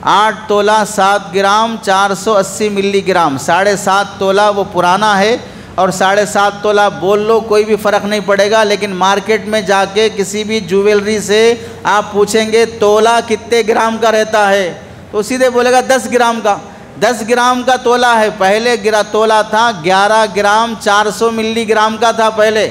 8 تولہ 7 گرام 480 ملی گرام، 7.5 تولہ وہ پرانا ہے، اور 7.5 تولہ بول لو کوئی بھی فرق نہیں پڑے گا، لیکن مارکیٹ میں جا کے کسی بھی جویلری سے آپ پوچھیں گے تولہ کتنے گرام کا رہتا ہے تو سیدھے بولے گا 10 گرام کا۔ 10 گرام کا تولہ ہے، پہلے تولہ تھا 11 گرام 400 ملی گرام کا تھا پہلے۔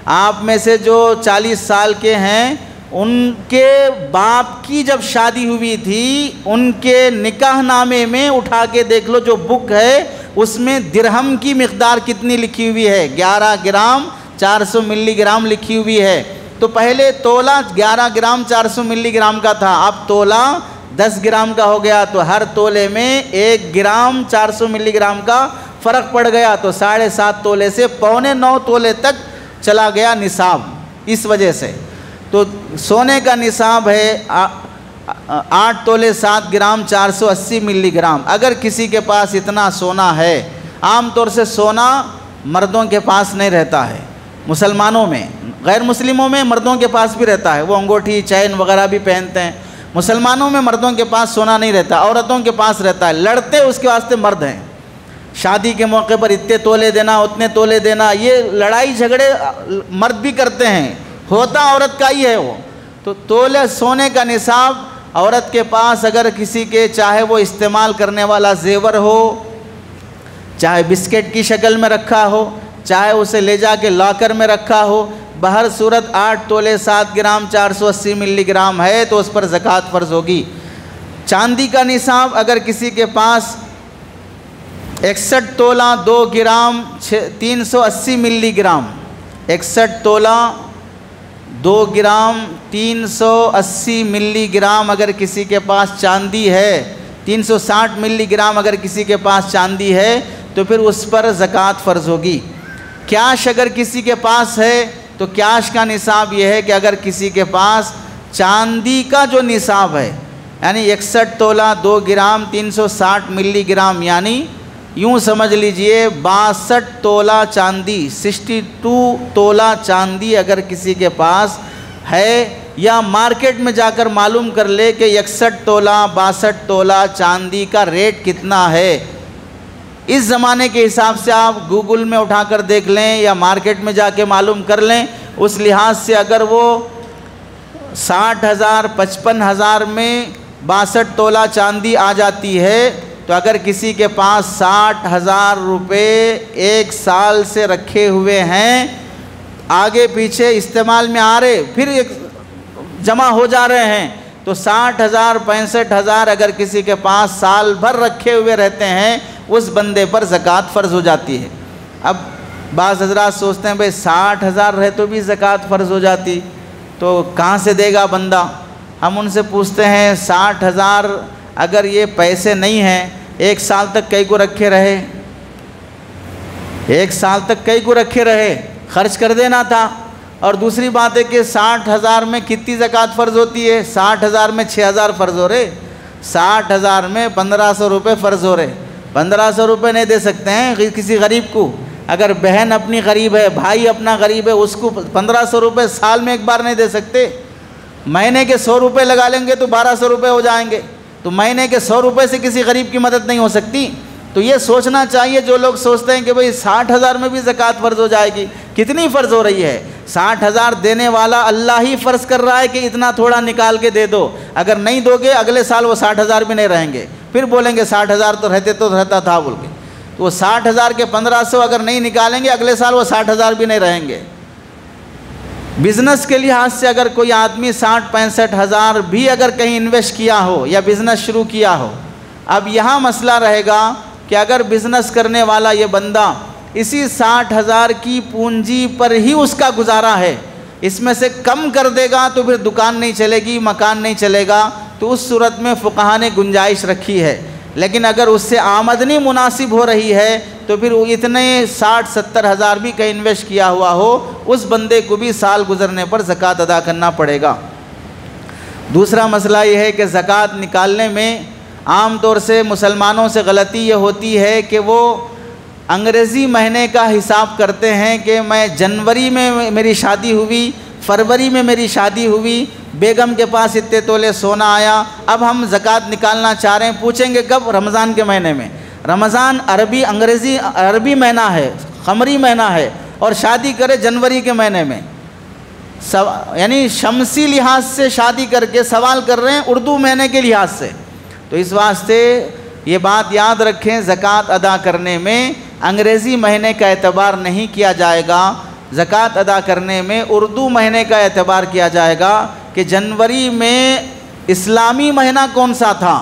آپ میں سے جو 40 سال کے ہیں ان کے باپ کی جب شادی ہوئی تھی ان کے نکاح نامے میں اٹھا کے دیکھ لو جو بک ہے اس میں درہم کی مقدار کتنی لکھی ہوئی ہے، 11 گرام 400 ملی گرام لکھی ہوئی ہے۔ تو پہلے تولہ 11 گرام 400 ملی گرام کا تھا، اب تولہ 10 گرام کا ہو گیا، تو ہر تولے میں 1 گرام 400 ملی گرام کا فرق پڑ گیا، تو 7.5 تولے سے 9.25 تولے تک چلا گیا نصاب۔ اس وجہ سے تو سونے کا نصاب ہے 8 تولے 7 گرام 480 ملی گرام۔ اگر کسی کے پاس اتنا سونا ہے، عام طور سے سونا مردوں کے پاس نہیں رہتا ہے، مسلمانوں میں، غیر مسلموں میں مردوں کے پاس بھی رہتا ہے، وہ انگوٹھی چین وغیرہ بھی پہنتے ہیں۔ مسلمانوں میں مردوں کے پاس سونا نہیں رہتا، عورتوں کے پاس رہتا ہے، لڑتے اس کے واسطے مرد ہیں۔ شادی کے موقع پر اتنے تولے دینا اتنے تولے دینا، یہ لڑائی جھگڑے مرد بھی کرتے ہیں، ہوتا عورت کا ہی ہے وہ۔ تو تولے سونے کا نصاب عورت کے پاس اگر کسی کے چاہے وہ استعمال کرنے والا زیور ہو، چاہے بسکٹ کی شکل میں رکھا ہو، چاہے اسے لے جا کے لاکر میں رکھا ہو، بہر صورت 8 تولے 7 گرام 480 ملی گرام ہے تو اس پر زکوٰۃ فرض ہوگی۔ چاندی کا نصاب اگر کسی کے پاس 61 تولہ 2 گرام 380 ملی گرام، 61 تولہ 2 گرام 380 ملی گرام اگر کسی کے پاس چاندی ہے، 360 ملی گرام اگر کسی کے پاس چاندی ہے تو پھر اس پر زکوٰۃ فرض ہوگی۔ کیش اگر کسی کے پاس ہے تو کیش کا نصاب یہ ہے کہ اگر کسی کے پاس چاندی کا جو نصاب ہے یعنی 61 تولہ 2 گرام 360 ملی گرام، یعنی یوں سمجھ لیجئے 62 تولہ چاندی، 62 تولہ چاندی اگر کسی کے پاس ہے، یا مارکیٹ میں جا کر معلوم کر لے کہ 61 تولہ 62 تولہ چاندی کا ریٹ کتنا ہے۔ اس زمانے کے حساب سے آپ گوگل میں اٹھا کر دیکھ لیں یا مارکیٹ میں جا کے معلوم کر لیں، اس لحاظ سے اگر وہ 60,000 55,000 میں 62 تولہ چاندی آ جاتی ہے تو اگر کسی کے پاس 60,000 روپے ایک سال سے رکھے ہوئے ہیں، آگے پیچھے استعمال میں آ رہے، پھر جمع ہو جا رہے ہیں، تو 60,000 65,000 اگر کسی کے پاس سال بھر رکھے ہوئے رہتے ہیں، اس بندے پر زکوٰۃ فرض ہو جاتی ہے۔ اب بعض حضرات سوچتے ہیں بھئی 60,000 رہے تو بھی زکوٰۃ فرض ہو جاتی، تو کہاں سے دے گا بندہ؟ ہم ان سے پوچھتے ہیں 60,000 اگر یہ پیسے نہیں ہیں، ایک سال تک کئی کو رکھے رہے، ایک سال تک کئی کو رکھے رہے، خرچ کر دینا تھا۔ اور دوسری بات ہے کہ 60,000 میں کتنی زکوٰۃ فرض ہوتی ہے؟ 60,000 میں 6,000 فرض ہو رہے، 60,000 میں 1,500 روپے فرض ہو رہے۔ 1,500 روپے نہیں دے سکتے ہیں کسی غریب کو، اگر بہن اپنی غریب ہے، بھائی اپنا غریب ہے، اس کو 1,500 روپے سال میں ایک بار نہیں دے سکتے۔ مہینے کے 100 روپے لگا لیں گے تو 1,200 روپے ہو جائیں گے، تو مہینے کے 100 روپے سے کسی غریب کی مدد نہیں ہو سکتی۔ تو یہ سوچنا چاہیے جو لوگ سوچتے ہیں کہ بھئی 60,000 میں بھی زکوٰۃ فرض ہو جائے گی، کتنی فرض ہو رہی ہے؟ 60,000 دینے والا اللہ ہی فرض کر رہا ہے کہ اتنا تھوڑا نکال کے دے دو، اگر نہیں دو گے اگلے سال وہ 60,000 بھی نہیں رہیں گے، پھر بولیں گے 60,000 تو رہتا تھا بول کے۔ تو وہ 60,000 کے 1,500 اگر نہیں نکالیں گے اگلے سال وہ 60,000 بھی نہیں رہیں گے۔ بزنس کے لحاظ سے اگر کوئی آدمی 60-65,000 بھی اگر کہیں انویسٹ کیا ہو یا بزنس شروع کیا ہو، اب یہاں مسئلہ رہے گا کہ اگر بزنس کرنے والا یہ بندہ اسی 60,000 کی پونجی پر ہی اس کا گزارا ہے، اس میں سے کم کر دے گا تو پھر دکان نہیں چلے گی، مکان نہیں چلے گا، تو اس صورت میں فقہا نے گنجائش رکھی ہے۔ لیکن اگر اس سے آمدنی مناسب ہو رہی ہے تو پھر وہ اتنے 60-70,000 بھی کہیں انویسٹ کیا ہوا ہو، اس بندے کو بھی سال گزرنے پر زکوٰۃ ادا کرنا پڑے گا۔ دوسرا مسئلہ یہ ہے کہ زکوٰۃ نکالنے میں عام طور سے مسلمانوں سے غلطی یہ ہوتی ہے کہ وہ انگریزی مہینے کا حساب کرتے ہیں کہ میں جنوری میں میری شادی ہوئی، فروری میں میری شادی ہوئی، بیگم کے پاس اتنے تولے سونا آیا، اب ہم زکوٰۃ نکالنا چاہ رہے ہیں، پوچھیں گے کب؟ رمضان کے مہینے میں۔ رمضان عربی مہینہ ہے، قمری مہینہ ہے، اور شادی کرے جنوری کے مہینے میں، یعنی شمسی لحاظ سے شادی کر کے سوال کر رہے ہیں اردو مہینے کے لحاظ سے۔ تو اس واسطے یہ بات یاد رکھیں، زکوٰۃ ادا کرنے میں انگریزی مہینے کا اعتبار نہیں کیا جائے گا، زکوٰۃ ادا کرنے میں اردو مہینے کا اعتبار کیا جائے گا کہ جنوری میں اسلامی مہینہ کون سا تھا؟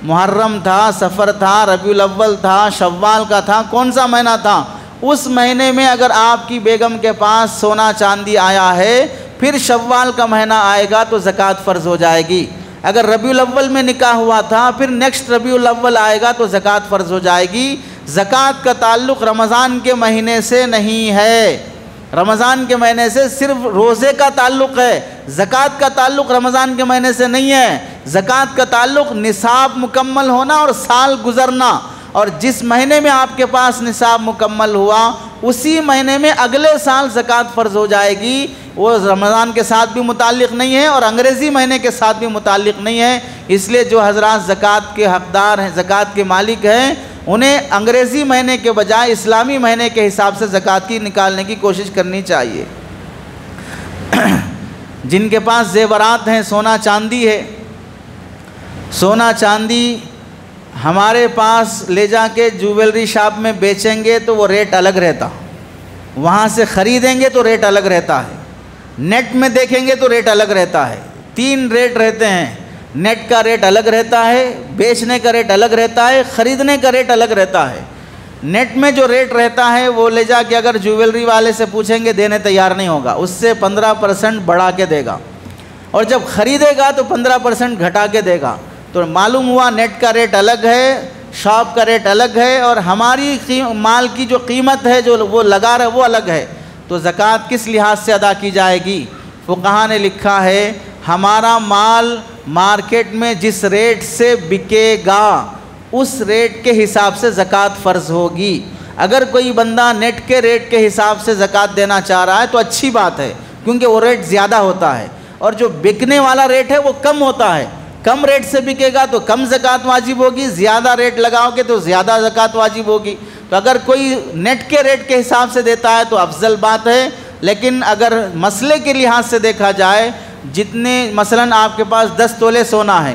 محرم تھا، صفر تھا، ربیع الاول تھا، شوال کا تھا، کون سا مہینہ تھا؟ اس مہینے میں اگر آپ کی بیگم کے پاس سونا چاندی آیا ہے، پھر شوال کا مہینہ آئے گا تو زکوٰۃ فرض ہو جائے گی۔ اگر ربیع الاول میں نکاح ہوا تھا، پھر نیکسٹ ربیع الاول آئے گا تو زکوٰۃ فرض ہو جائے گی۔ زکوٰۃ کا تعلق رمضان کے مہینے سے نہیں ہے، رمضان کے مہینے سے صرف روزے کا تعلق ہے، زکوٰۃ کا تعلق رمضان کے مہینے سے نہیں ہے۔ زکوٰۃ کا تعلق نصاب مکمل ہونا اور سال گزرنا، اور جس مہینے میں آپ کے پاس نصاب مکمل ہوا اسی مہینے میں اگلے سال زکوٰۃ فرض ہو جائے گی۔ وہ رمضان کے ساتھ بھی متعلق نہیں ہے اور انگریزی مہینے کے ساتھ بھی متعلق نہیں ہے۔ اس لیے جو حضرات زکوٰۃ کے حقدار ہیں، زکوٰۃ کے مالک ہیں، انہیں انگریزی مہینے کے بجائے اسلامی مہینے کے حساب سے زکوٰۃ کی نکالنے کی کوشش کرنی چاہیے۔ جن کے پاس زیورات ہیں، سونا چاندی ہے، سونا چاندی ہمارے پاس لے جا کے جویلری شاپ میں بیچیں گے تو وہ ریٹ الگ رہتا، وہاں سے خریدیں گے تو ریٹ الگ رہتا ہے، نیٹ میں دیکھیں گے تو ریٹ الگ رہتا ہے۔ 3 ریٹ رہتے ہیں، نیٹ کا ریٹ الگ رہتا ہے، بیچنے کا ریٹ الگ رہتا ہے، خریدنے کا ریٹ الگ رہتا ہے۔ نیٹ میں جو ریٹ رہتا ہے وہ لے جا کے اگر جویلری والے سے پوچھیں گے دینے تیار نہیں ہوگا، اس سے 15% بڑھا کے دے گا، اور جب خریدے گا تو 15% گھٹا کے دے گا۔ تو معلوم ہوا نیٹ کا ریٹ الگ ہے، شاپ کا ریٹ الگ ہے، اور ہماری مال کی جو قیمت ہے جو وہ لگا رہا ہے وہ الگ ہے۔ تو زکوٰۃ کس لحاظ سے ادا کی جائے گی؟ فقہا نے لکھا ہے ہمارا مال مارکیٹ میں جس ریٹ سے بکے گا اس ریٹ کے حساب سے زکوٰۃ فرض ہوگی۔ اگر کوئی بندہ نیٹ کے ریٹ کے حساب سے زکوٰۃ دینا چاہ رہا ہے تو اچھی بات ہے، کیونکہ وہ ریٹ زیادہ ہوتا ہے، اور جو بکنے والا ریٹ ہے وہ کم ہوتا ہے۔ کم ریٹ سے بکے گا تو کم زکوٰۃ واجب ہوگی، زیادہ ریٹ لگاؤ گے تو زیادہ زکوٰۃ واجب ہوگی۔ تو اگر کوئی نیٹ کے ریٹ کے حساب سے دیتا ہے تو افضل بات ہے، لیکن اگر مسئلے کے لحاظ سے دیکھا جائے، جتنے مثلاً آپ کے پاس 10 تولے سونا ہے،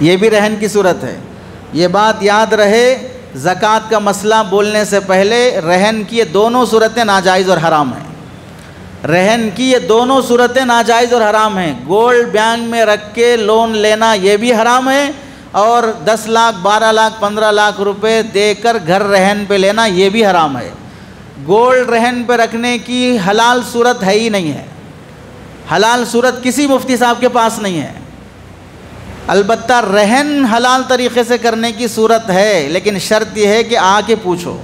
یہ بھی رہن کی صورت ہے۔ یہ بات یاد رہے، زکوٰۃ کا مسئلہ بولنے سے پہلے رہن کی یہ دونوں صورتیں ناجائز اور حرام ہیں۔ رہن کی یہ دونوں صورتیں ناجائز اور حرام ہیں۔ گولڈ بینک میں رکھ کے لون لینا یہ بھی حرام ہے، اور 10 لاکھ 12 لاکھ 15 لاکھ روپے دے کر گھر رہن پہ لینا یہ بھی حرام ہے۔ گولڈ رہن پہ رکھنے کی حلال صورت ہے ہی نہیں ہے، حلال صورت کسی مفتی صاحب کے پاس نہیں ہے۔ البتہ رہن حلال طریقے سے کرنے کی صورت ہے، لیکن شرط یہ ہے کہ آ کے پوچھو،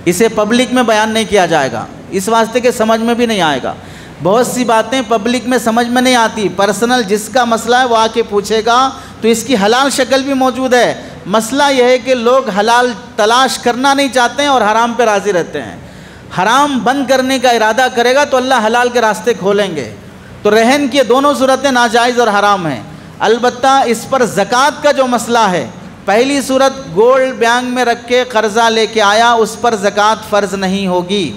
اسے پبلک میں بیان نہیں کیا جائے گا، اس واسطے کہ سمجھ میں بھی نہیں آئے گا۔ بہت سی باتیں پبلک میں سمجھ میں نہیں آتی، پرسنل جس کا مسئلہ ہے وہ آ کے پوچھے گا تو اس کی حلال شکل بھی موجود ہے۔ مسئلہ یہ ہے کہ لوگ حلال تلاش کرنا نہیں چاہتے ہیں اور حرام پہ راضی رہتے ہیں۔ حرام بند کرنے کا ارادہ کرے گا تو اللہ حلال کے راستے کھولیں گے۔ تو رہن کی دونوں صورتیں ناجائز اور حرام ہیں۔ البتہ اس پر زکوٰۃ کا جو مسئلہ ہے، پہلی صورت گولڈ بینک میں رکھ کے قرضہ لے کے آیا، اس پر زکوٰۃ فرض نہیں ہوگی۔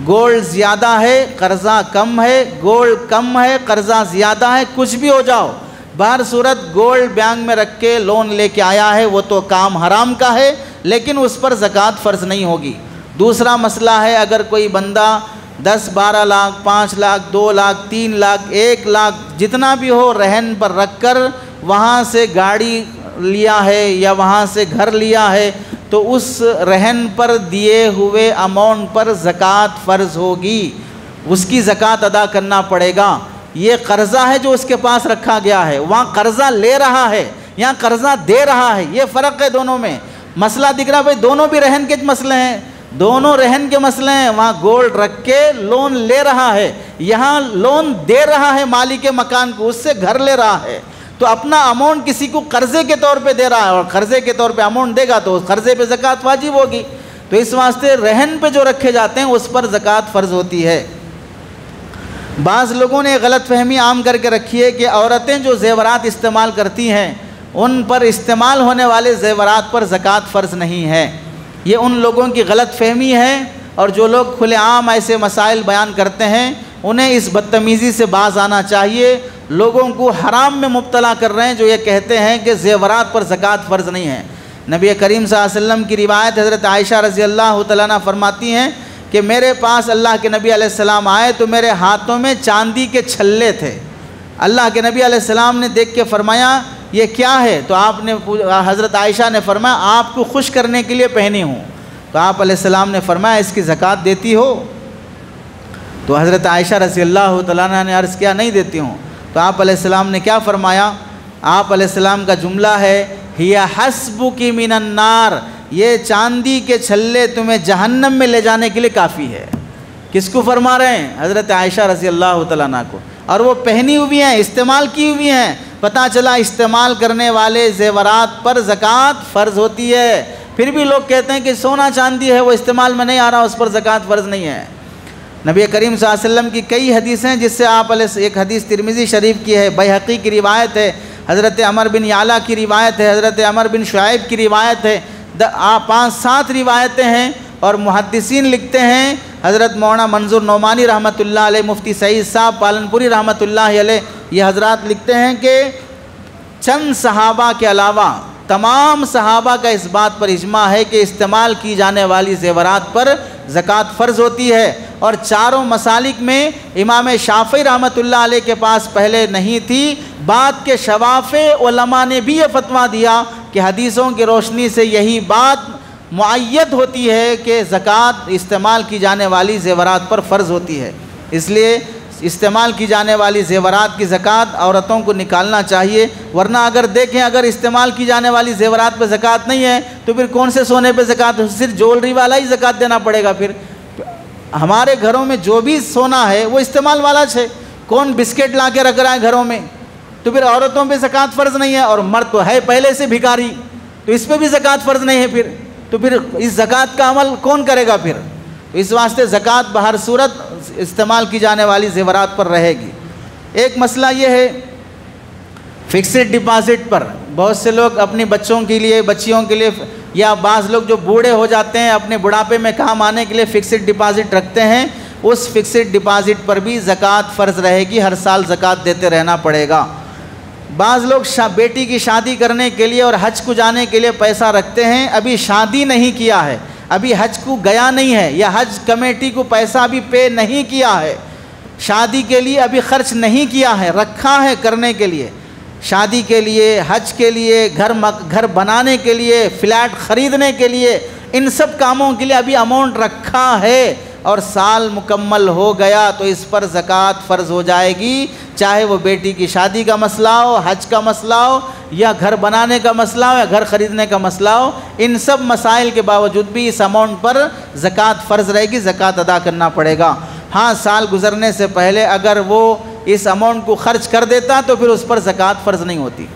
گولڈ زیادہ ہے قرضہ کم ہے، گولڈ کم ہے قرضہ زیادہ ہے، کچھ بھی ہو جاؤ، بہر صورت گولڈ بینک میں رکھ کے لون لے کے آیا ہے وہ تو کام حرام کا ہے، لیکن اس پر زکوٰۃ فرض نہیں ہوگی۔ دوسرا مسئلہ ہے، اگر کوئی بندہ 10 12 لاکھ 5 لاکھ 2 لاکھ 3 لاکھ 1 لاکھ جتنا بھی ہو رہن پر رکھ کر وہاں سے گاڑی لیا ہے یا وہاں سے گھر لیا ہے، تو اس رہن پر دیے ہوئے اماؤنٹ پر زکوٰۃ فرض ہوگی، اس کی زکوٰۃ ادا کرنا پڑے گا۔ یہ قرضہ ہے جو اس کے پاس رکھا گیا ہے، وہاں قرضہ لے رہا ہے، یہاں قرضہ دے رہا ہے، یہ فرق ہے دونوں میں۔ مسئلہ دکھ رہا بھائی دونوں بھی رہن کے مسئلے ہیں، دونوں رہن کے مسئلے ہیں۔ وہاں گولڈ رکھ کے لون لے رہا ہے، یہاں لون دے رہا ہے مالک مکان کو، اس سے گھر لے رہا ہے، تو اپنا اماؤنٹ کسی کو قرضے کے طور پہ دے رہا ہے، اور قرضے کے طور پہ اماؤنٹ دے گا تو اس قرضے پہ زکوٰۃ واجب ہوگی۔ تو اس واسطے رہن پہ جو رکھے جاتے ہیں اس پر زکوٰۃ فرض ہوتی ہے۔ بعض لوگوں نے غلط فہمی عام کر کے رکھی ہے کہ عورتیں جو زیورات استعمال کرتی ہیں ان پر استعمال ہونے والے زیورات پر زکوٰۃ فرض نہیں ہے۔ یہ ان لوگوں کی غلط فہمی ہے، اور جو لوگ کھلے عام ایسے مسائل بیان کرتے ہیں انہیں اس بدتمیزی سے باز آنا چاہیے۔ لوگوں کو حرام میں مبتلا کر رہے ہیں جو یہ کہتے ہیں کہ زیورات پر زکوٰۃ فرض نہیں ہے۔ نبی کریم صلی اللہ علیہ وسلم کی روایت حضرت عائشہ رضی اللہ تعالیٰ عنہ فرماتی ہیں کہ میرے پاس اللہ کے نبی علیہ السلام آئے تو میرے ہاتھوں میں چاندی کے چھلے تھے۔ اللہ کے نبی علیہ السلام نے دیکھ کے فرمایا یہ کیا ہے؟ تو حضرت عائشہ نے فرمایا آپ کو خوش کرنے کے لیے پہنی ہوں۔ تو آپ علیہ السلام نے فرمایا اس کی زکوٰۃ دیتی ہو؟ تو حضرت عائشہ رضی اللہ تعالیٰ عنہ نے عرض کیا نہیں دیتی ہوں۔ تو آپ علیہ السلام نے کیا فرمایا؟ آپ علیہ السلام کا جملہ ہے ہِیَ حَسْبُكِ مِنَ النَّارِ، یہ چاندی کے چھلے تمہیں جہنم میں لے جانے کے لیے کافی ہے۔ کس کو فرما رہے ہیں؟ حضرت عائشہ رضی اللہ تعالیٰ عنہ کو، اور وہ پہنی ہوئی ہیں، استعمال کی ہوئی ہیں۔ پتہ چلا استعمال کرنے والے زیورات پر زکوٰۃ فرض ہوتی ہے۔ پھر بھی لوگ کہتے ہیں کہ سونا چاندی ہے وہ استعمال میں نہیں آ رہا، اس پر زکوٰۃ فرض نہیں ہے۔ نبی کریم صلی اللہ علیہ وسلم کی کئی حدیثیں جس سے آپ علیہ، ایک حدیث ترمذی شریف کی ہے، بیہقی کی روایت ہے، حضرت عمر بن یعلا کی روایت ہے، حضرت عمر بن شعیب کی روایت ہے، 5-7 روایتیں ہیں۔ اور محدثین لکھتے ہیں، حضرت مولانا منظور نعمانی رحمۃ اللہ علیہ، مفتی سعید صاحب پالنپوری رحمۃ اللہ علیہ، یہ حضرات لکھتے ہیں کہ چند صحابہ کے علاوہ تمام صحابہ کا اس بات پر اجماع ہے کہ استعمال کی جانے والی زیورات پر زکوٰۃ فرض ہوتی ہے۔ اور چاروں مسالک میں امام شافعی رحمۃ اللہ علیہ کے پاس پہلے نہیں تھی، بعد کے شوافع علماء نے بھی یہ فتویٰ دیا کہ حدیثوں کی روشنی سے یہی بات معید ہوتی ہے کہ زکوٰۃ استعمال کی جانے والی زیورات پر فرض ہوتی ہے۔ اس لیے استعمال کی جانے والی زیورات کی زکوٰۃ عورتوں کو نکالنا چاہیے، ورنہ اگر دیکھیں اگر استعمال کی جانے والی زیورات پہ زکوٰۃ نہیں ہے تو پھر کون سے سونے پہ زکوٰۃ؟ صرف جولری والا ہی زکوٰۃ دینا پڑے گا۔ پھر ہمارے گھروں میں جو بھی سونا ہے وہ استعمال والا ہے، کون بسکٹ لا کے رکھ رہا ہے گھروں میں؟ تو پھر عورتوں پہ زکوٰۃ فرض نہیں ہے، اور مرد تو ہے پہلے سے بھکاری، تو اس پہ بھی زکوٰۃ فرض نہیں ہے۔ تو پھر اس زکوٰۃ کا عمل کون کرے گا پھر؟ تو اس واسطے زکوٰۃ بہر صورت استعمال کی جانے والی زیورات پر رہے گی۔ ایک مسئلہ یہ ہے فکسڈ ڈپازٹ پر، بہت سے لوگ اپنی بچوں کے لیے، بچیوں کے لیے، یا بعض لوگ جو بوڑھے ہو جاتے ہیں اپنے بڑھاپے میں کام آنے کے لیے فکسڈ ڈپازٹ رکھتے ہیں، اس فکسڈ ڈپازٹ پر بھی زکوٰۃ فرض رہے گی، ہر سال زکوٰۃ دیتے رہنا پڑے گا۔ بعض لوگ بیٹی کی شادی کرنے کے لیے اور حج کو جانے کے لیے پیسہ رکھتے ہیں، ابھی شادی نہیں کیا ہے، ابھی حج کو گیا نہیں ہے، یا حج کمیٹی کو پیسہ ابھی پے نہیں کیا ہے، شادی کے لیے ابھی خرچ نہیں کیا ہے، رکھا ہے کرنے کے لیے، شادی کے لیے، حج کے لیے، گھر بنانے کے لیے، فلیٹ خریدنے کے لیے، ان سب کاموں کے لیے ابھی اماؤنٹ رکھا ہے، اور سال مکمل ہو گیا تو اس پر زکوٰۃ فرض ہو جائے گی، چاہے وہ بیٹی کی شادی کا مسئلہ ہو، حج کا مسئلہ ہو، یا گھر بنانے کا مسئلہ ہو، یا گھر خریدنے کا مسئلہ ہو، ان سب مسائل کے باوجود بھی اس اماؤنٹ پر زکوٰۃ فرض رہے گی، زکوٰۃ ادا کرنا پڑے گا۔ ہاں، سال گزرنے سے پہلے اگر وہ اس اماؤنٹ کو خرچ کر دیتا تو پھر اس پر زکوٰۃ فرض نہیں ہوتی۔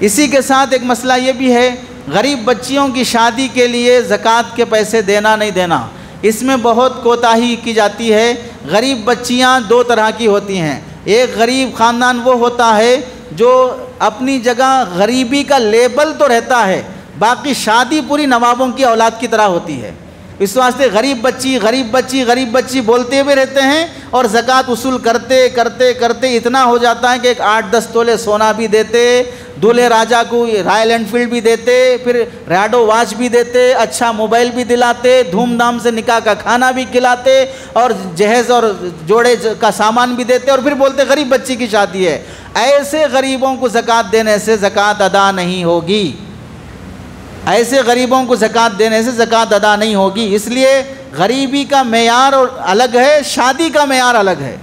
اسی کے ساتھ ایک مسئلہ یہ بھی ہے، غریب بچیوں کی شادی کے لیے زکوٰۃ کے پیسے دینا نہیں دینا، اس میں بہت کوتاہی کی جاتی ہے۔ غریب بچیاں دو طرح کی ہوتی ہیں، ایک غریب خاندان وہ ہوتا ہے جو اپنی جگہ غریبی کا لیبل تو رہتا ہے، باقی شادی پوری نوابوں کی اولاد کی طرح ہوتی ہے، اس واسطے غریب بچی غریب بچی غریب بچی بولتے ہوئے رہتے ہیں، اور زکوٰۃ وصول کرتے کرتے کرتے اتنا ہو جاتا ہے کہ ایک 8-10 تولے سونا بھی دیتے، دولہے راجہ کو رائل اینفیلڈ بھی دیتے، پھر ریڈو واچ بھی دیتے، اچھا موبائل بھی دلاتے، دھوم دھام سے نکاح کا کھانا بھی کھلاتے، اور جہیز اور جوڑے کا سامان بھی دیتے، اور پھر بولتے غریب بچی کی شادی ہے۔ ایسے غریبوں کو زکوٰۃ دینے سے زکوٰۃ ادا نہیں ہوگی، ایسے غریبوں کو زکوٰۃ دینے سے زکوٰۃ ادا نہیں ہوگی۔ اس لیے غریبی کا معیار الگ ہے، شادی کا معیار الگ ہے۔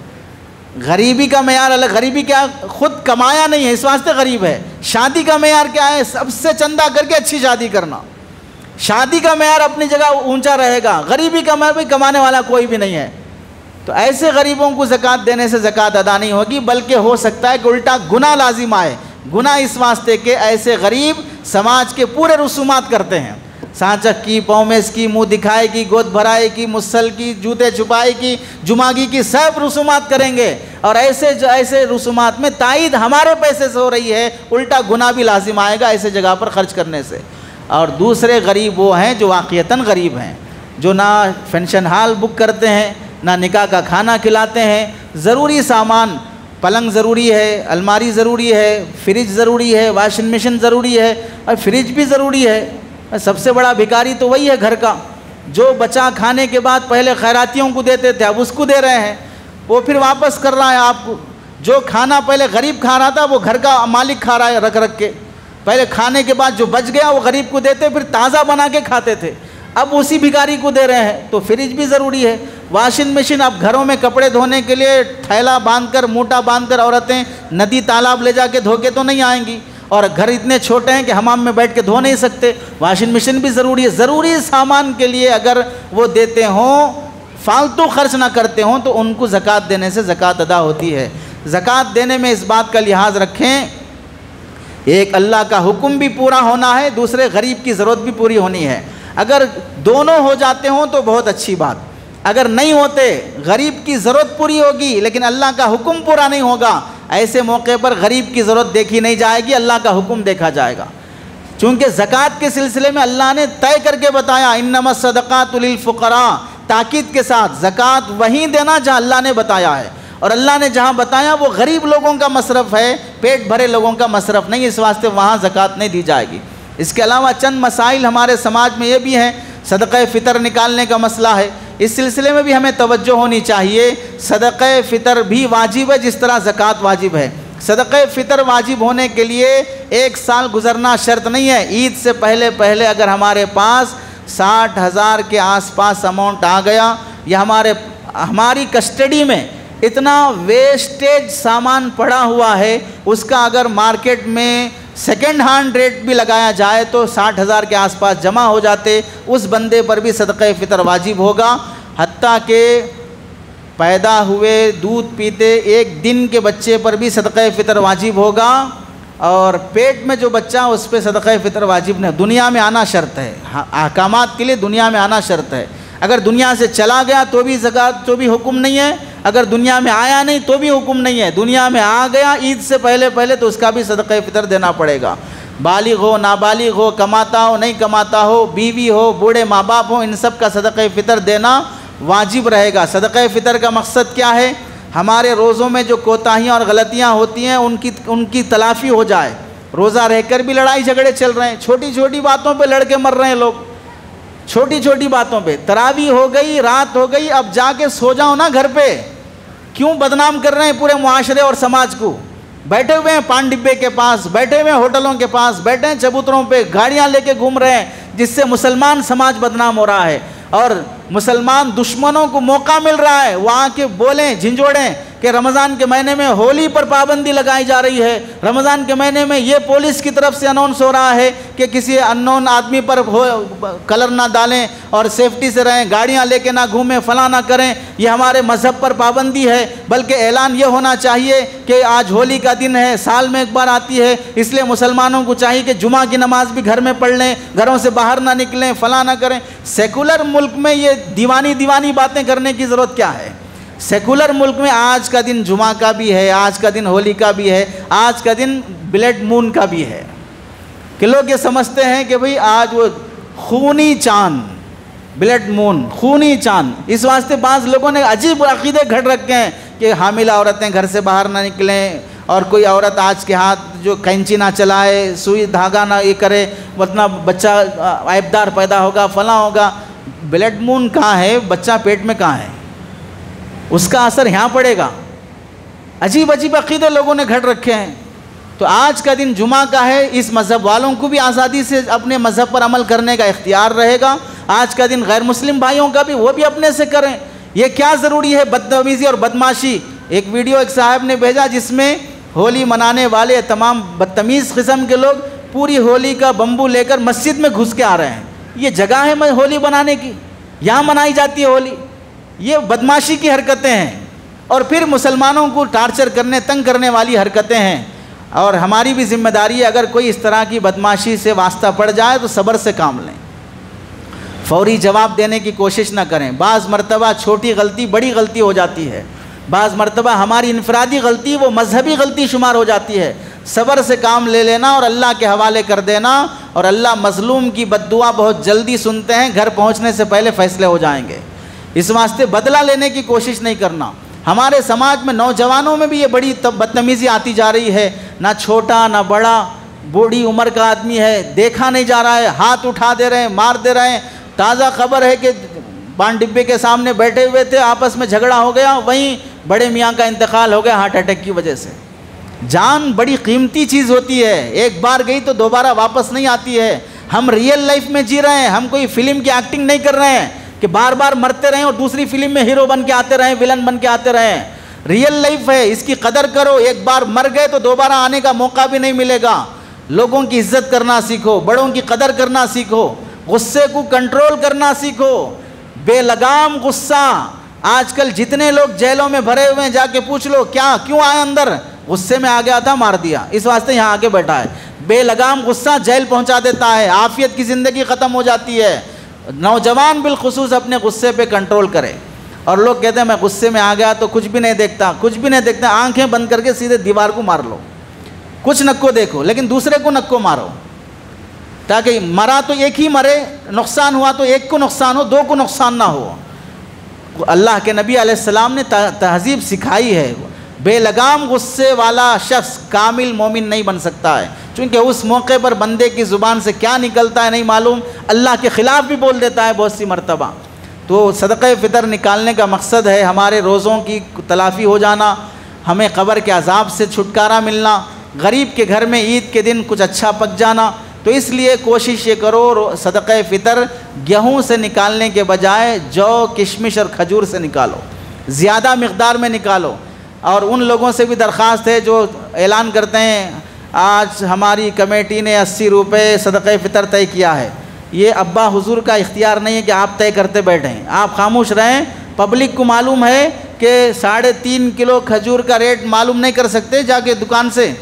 غریبی کا معیار الگ، غریبی کیا خود کمایا نہیں ہے اس واسطے غریب ہے، شادی کا معیار کیا ہے؟ سب سے چندہ کر کے اچھی شادی کرنا، شادی کا معیار اپنی جگہ اونچا رہے گا، غریبی کا معیار بھی کمانے والا کوئی بھی نہیں ہے۔ تو ایسے غریبوں کو زکوٰۃ دینے سے زکوٰۃ ادا نہیں ہوگی، بلکہ ہو سکتا ہے کہ الٹا گناہ لازم آئے۔ گناہ اس واسطے کہ ایسے غریب سماج کے پورے رسومات کرتے ہیں، سانچک کی، پومیس کی، منہ دکھائے کی، گود بھرائے کی، مسل کی، جوتے چھپائی کی، جماگی کی، سب رسومات کریں گے، اور ایسے رسومات میں تائید ہمارے پیسے سے ہو رہی ہے، الٹا گناہ بھی لازم آئے گا ایسے جگہ پر خرچ کرنے سے۔ اور دوسرے غریب وہ ہیں جو واقعتاً غریب ہیں، جو نہ فنکشن ہال بک کرتے ہیں، نہ نکاح کا کھانا کھلاتے ہیں، ضروری سامان، پلنگ ضروری ہے، الماری ضروری ہے، فریج ضروری ہے، واشنگ مشین ضروری ہے، اور فریج بھی ضروری ہے۔ سب سے بڑا بھکاری تو وہی ہے گھر کا، جو بچا کھانے کے بعد پہلے خیراتیوں کو دیتے تھے اب اس کو دے رہے ہیں، وہ پھر واپس کر رہا ہے آپ کو۔ جو کھانا پہلے غریب کھا رہا تھا وہ گھر کا مالک کھا رہا ہے رکھ رکھ کے، پہلے کھانے کے بعد جو بچ گیا وہ غریب کو دیتے، پھر تازہ بنا کے کھاتے تھے، اب اسی بھکاری کو دے رہے ہیں۔ تو فریج بھی ضروری ہے، واشنگ مشین، اب گھروں میں کپڑے دھونے کے لیے تھیلا باندھ کر، موٹا باندھ کر عورتیں ندی تالاب لے جا کے دھو کے تو نہیں آئیں گی، اور گھر اتنے چھوٹے ہیں کہ حمام میں بیٹھ کے دھو نہیں سکتے، واشنگ مشین بھی ضروری ہے۔ ضروری سامان کے لیے اگر وہ دیتے ہوں، فالتو خرچ نہ کرتے ہوں، تو ان کو زکوٰۃ دینے سے زکوٰۃ ادا ہوتی ہے۔ زکوٰۃ دینے میں اس بات کا لحاظ رکھیں، ایک اللہ کا حکم بھی پورا ہونا ہے، دوسرے غریب کی ضرورت بھی پوری ہونی ہے۔ اگر دونوں ہو جاتے ہوں تو بہت اچھی بات، اگر نہیں ہوتے، غریب کی ضرورت پوری ہوگی لیکن اللہ کا حکم پورا نہیں ہوگا، ایسے موقع پر غریب کی ضرورت دیکھی نہیں جائے گی، اللہ کا حکم دیکھا جائے گا۔ چونکہ زکوٰۃ کے سلسلے میں اللہ نے طے کر کے بتایا، انما الصدقات للفقراء، تاکید کے ساتھ زکوٰۃ وہیں دینا جہاں اللہ نے بتایا ہے، اور اللہ نے جہاں بتایا وہ غریب لوگوں کا مصرف ہے، پیٹ بھرے لوگوں کا مصرف نہیں، اس واسطے وہاں زکوٰۃ نہیں دی جائے گی۔ اس کے علاوہ چند مسائل ہمارے سماج میں یہ بھی ہیں، صدقہ فطر نکالنے کا مسئلہ ہے، اس سلسلے میں بھی ہمیں توجہ ہونی چاہیے۔ صدقہ فطر بھی واجب ہے جس طرح زکوٰۃ واجب ہے۔ صدقہ فطر واجب ہونے کے لیے 1 سال گزرنا شرط نہیں ہے، عید سے پہلے اگر ہمارے پاس 60,000 کے آس پاس اماؤنٹ آ گیا، یا ہماری کسٹڈی میں اتنا ویسٹیج سامان پڑا ہوا ہے، اس کا اگر مارکیٹ میں سیکنڈ ہینڈ ریٹ بھی لگایا جائے تو 60,000 کے آس پاس جمع ہو جاتے، اس بندے پر بھی صدقہ فطر واجب ہوگا۔ حتیٰ کہ پیدا ہوئے دودھ پیتے 1 دن کے بچے پر بھی صدقہ فطر واجب ہوگا، اور پیٹ میں جو بچہ اس پہ صدقہ فطر واجب نہیں، دنیا میں آنا شرط ہے، احکامات کے لیے دنیا میں آنا شرط ہے۔ اگر دنیا سے چلا گیا تو بھی زکوٰۃ تو بھی حکم نہیں ہے، اگر دنیا میں آیا نہیں تو بھی حکم نہیں ہے، دنیا میں آ گیا عید سے پہلے تو اس کا بھی صدقہ فطر دینا پڑے گا۔ بالغ ہو، نابالغ ہو، کماتا ہو، نہیں کماتا ہو، بیوی ہو، بوڑھے ماں باپ ہو، ان سب کا صدقہ فطر دینا واجب رہے گا۔ صدقہ فطر کا مقصد کیا ہے؟ ہمارے روزوں میں جو کوتاہیاں اور غلطیاں ہوتی ہیں ان کی تلافی ہو جائے. روزہ رہ کر بھی لڑائی جھگڑے چل رہے ہیں, چھوٹی چھوٹی باتوں پہ لڑ کے مر رہے ہیں لوگ, چھوٹی چھوٹی باتوں پہ. تراویح ہو گئی, رات ہو گئی, اب جا کے سو جاؤ نا گھر پہ. کیوں بدنام کر رہے ہیں پورے معاشرے اور سماج کو؟ بیٹھے ہوئے ہیں پان ڈبے کے پاس, بیٹھے ہوئے ہیں ہوٹلوں کے پاس, بیٹھے ہیں چبوتروں پہ, گاڑیاں لے کے گھوم رہے ہیں, جس سے مسلمان سماج بدنام ہو رہا ہے. اور مسلمان دشمنوں کو موقع مل رہا ہے وہ آ کے بولیں, جھنجھوڑیں کہ رمضان کے مہینے میں ہولی پر پابندی لگائی جا رہی ہے, رمضان کے مہینے میں یہ پولیس کی طرف سے اناؤنس ہو رہا ہے کہ کسی ان نون آدمی پر کلر نہ ڈالیں اور سیفٹی سے رہیں, گاڑیاں لے کے نہ گھومیں, فلاں نہ کریں, یہ ہمارے مذہب پر پابندی ہے. بلکہ اعلان یہ ہونا چاہیے کہ آج ہولی کا دن ہے, سال میں ایک بار آتی ہے, اس لیے مسلمانوں کو چاہیے کہ جمعہ کی نماز بھی گھر میں پڑھ لیں, گھروں سے باہر نہ نکلیں, فلاں نہ کریں. سیکولر ملک میں یہ دیوانی باتیں کرنے کی ضرورت کیا ہے؟ سیکولر ملک میں آج کا دن جمعہ کا بھی ہے, آج کا دن ہولی کا بھی ہے, آج کا دن بلڈ مون کا بھی ہے. کہ لوگ یہ سمجھتے ہیں کہ بھئی آج وہ خونی چاند, بلڈ مون, خونی چاند. اس واسطے بعض لوگوں نے عجیب عقیدے گھڑ رکھے ہیں کہ حاملہ عورتیں گھر سے باہر نہ نکلیں, اور کوئی عورت آج کے ہاتھ جو کینچی نہ چلائے, سوئی دھاگا نہ یہ کرے, ورنہ بچہ عیبدار پیدا ہوگا, فلاں ہوگا. بلڈ مون کہاں ہے؟ بچہ پیٹ میں کہاں ہے؟ اس کا اثر یہاں پڑے گا. عجیب عجیب عقیدے لوگوں نے گھڑ رکھے ہیں. تو آج کا دن جمعہ کا ہے, اس مذہب والوں کو بھی آزادی سے اپنے مذہب پر عمل کرنے کا اختیار رہے گا. آج کا دن غیر مسلم بھائیوں کا بھی, وہ بھی اپنے سے کریں. یہ کیا ضروری ہے بدتمیزی اور بدماشی؟ ایک ویڈیو ایک صاحب نے بھیجا جس میں ہولی منانے والے تمام بدتمیز قسم کے لوگ پوری ہولی کا بمبو لے کر مسجد میں گھس کے آ رہے ہیں. یہ جگہ ہے ہولی بنانے کی؟ یہاں منائی جاتی ہے ہولی؟ یہ بدماشی کی حرکتیں ہیں, اور پھر مسلمانوں کو ٹارچر کرنے, تنگ کرنے والی حرکتیں ہیں. اور ہماری بھی ذمہ داری ہے, اگر کوئی اس طرح کی بدماشی سے واسطہ پڑ جائے تو صبر سے کام لیں, فوری جواب دینے کی کوشش نہ کریں. بعض مرتبہ چھوٹی غلطی بڑی غلطی ہو جاتی ہے, بعض مرتبہ ہماری انفرادی غلطی وہ مذہبی غلطی شمار ہو جاتی ہے. صبر سے کام لے لینا اور اللہ کے حوالے کر دینا, اور اللہ مظلوم کی بد دعا بہت جلدی سنتے ہیں, گھر پہنچنے سے پہلے فیصلے ہو جائیں گے. اس واسطے بدلہ لینے کی کوشش نہیں کرنا. ہمارے سماج میں نوجوانوں میں بھی یہ بڑی بدتمیزی آتی جا رہی ہے. نہ چھوٹا نہ بڑا, بوڑھی عمر کا آدمی ہے, دیکھا نہیں جا رہا ہے, ہاتھ اٹھا دے رہے ہیں, مار دے رہے ہیں. تازہ خبر ہے کہ پان ڈبے کے سامنے بیٹھے ہوئے تھے, آپس میں جھگڑا ہو گیا, وہیں بڑے میاں کا انتقال ہو گیا ہارٹ اٹیک کی وجہ سے. جان بڑی قیمتی چیز ہوتی ہے, ایک بار گئی تو دوبارہ واپس نہیں آتی ہے. ہم ریئل لائف میں جی رہے ہیں, ہم کوئی فلم کی ایکٹنگ نہیں کر رہے ہیں کہ بار بار مرتے رہیں اور دوسری فلم میں ہیرو بن کے آتے رہیں, ولن بن کے آتے رہیں. ریئل لائف ہے, اس کی قدر کرو. ایک بار مر گئے تو دوبارہ آنے کا موقع بھی نہیں ملے گا. لوگوں کی عزت کرنا سیکھو, بڑوں کی قدر کرنا سیکھو, غصے کو کنٹرول کرنا سیکھو. بے لگام غصہ, آج کل جتنے لوگ جیلوں میں بھرے ہوئے ہیں جا کے پوچھ لو کیوں آئے اندر, غصے میں آ گیا تھا, مار دیا, اس واسطے یہاں آ کے بیٹھا ہے. بے لگام غصہ جیل پہنچا دیتا ہے, عافیت کی زندگی ختم ہو جاتی ہے. نوجوان بالخصوص اپنے غصے پہ کنٹرول کرے. اور لوگ کہتے ہیں میں غصے میں آ گیا تو کچھ بھی نہیں دیکھتا, کچھ بھی نہیں دیکھتا, آنکھیں بند کر کے سیدھے دیوار کو مار لو. کچھ نکو دیکھو لیکن دوسرے کو نکو مارو, تاکہ مرا تو ایک ہی مرے, نقصان ہوا تو ایک کو نقصان ہو, دو کو نقصان نہ ہو. اللہ کے نبی علیہ السلام نے تہذیب سکھائی ہے. بے لگام غصے والا شخص کامل مومن نہیں بن سکتا ہے, چونکہ اس موقع پر بندے کی زبان سے کیا نکلتا ہے نہیں معلوم, اللہ کے خلاف بھی بول دیتا ہے بہت سی مرتبہ. تو صدقہ فطر نکالنے کا مقصد ہے ہمارے روزوں کی تلافی ہو جانا, ہمیں قبر کے عذاب سے چھٹکارا ملنا, غریب کے گھر میں عید کے دن کچھ اچھا پک جانا. تو اس لیے کوشش یہ کرو صدقہ فطر گیہوں سے نکالنے کے بجائے جو, کشمش اور کھجور سے نکالو, زیادہ مقدار میں نکالو. اور ان لوگوں سے بھی درخواست ہے جو اعلان کرتے ہیں آج ہماری کمیٹی نے 80 روپے صدقہ فطر طے کیا ہے. یہ ابا حضور کا اختیار نہیں ہے کہ آپ طے کرتے بیٹھیں, آپ خاموش رہیں. پبلک کو معلوم ہے کہ 3.5 کلو کھجور کا ریٹ معلوم نہیں کر سکتے, جا کے دکان سے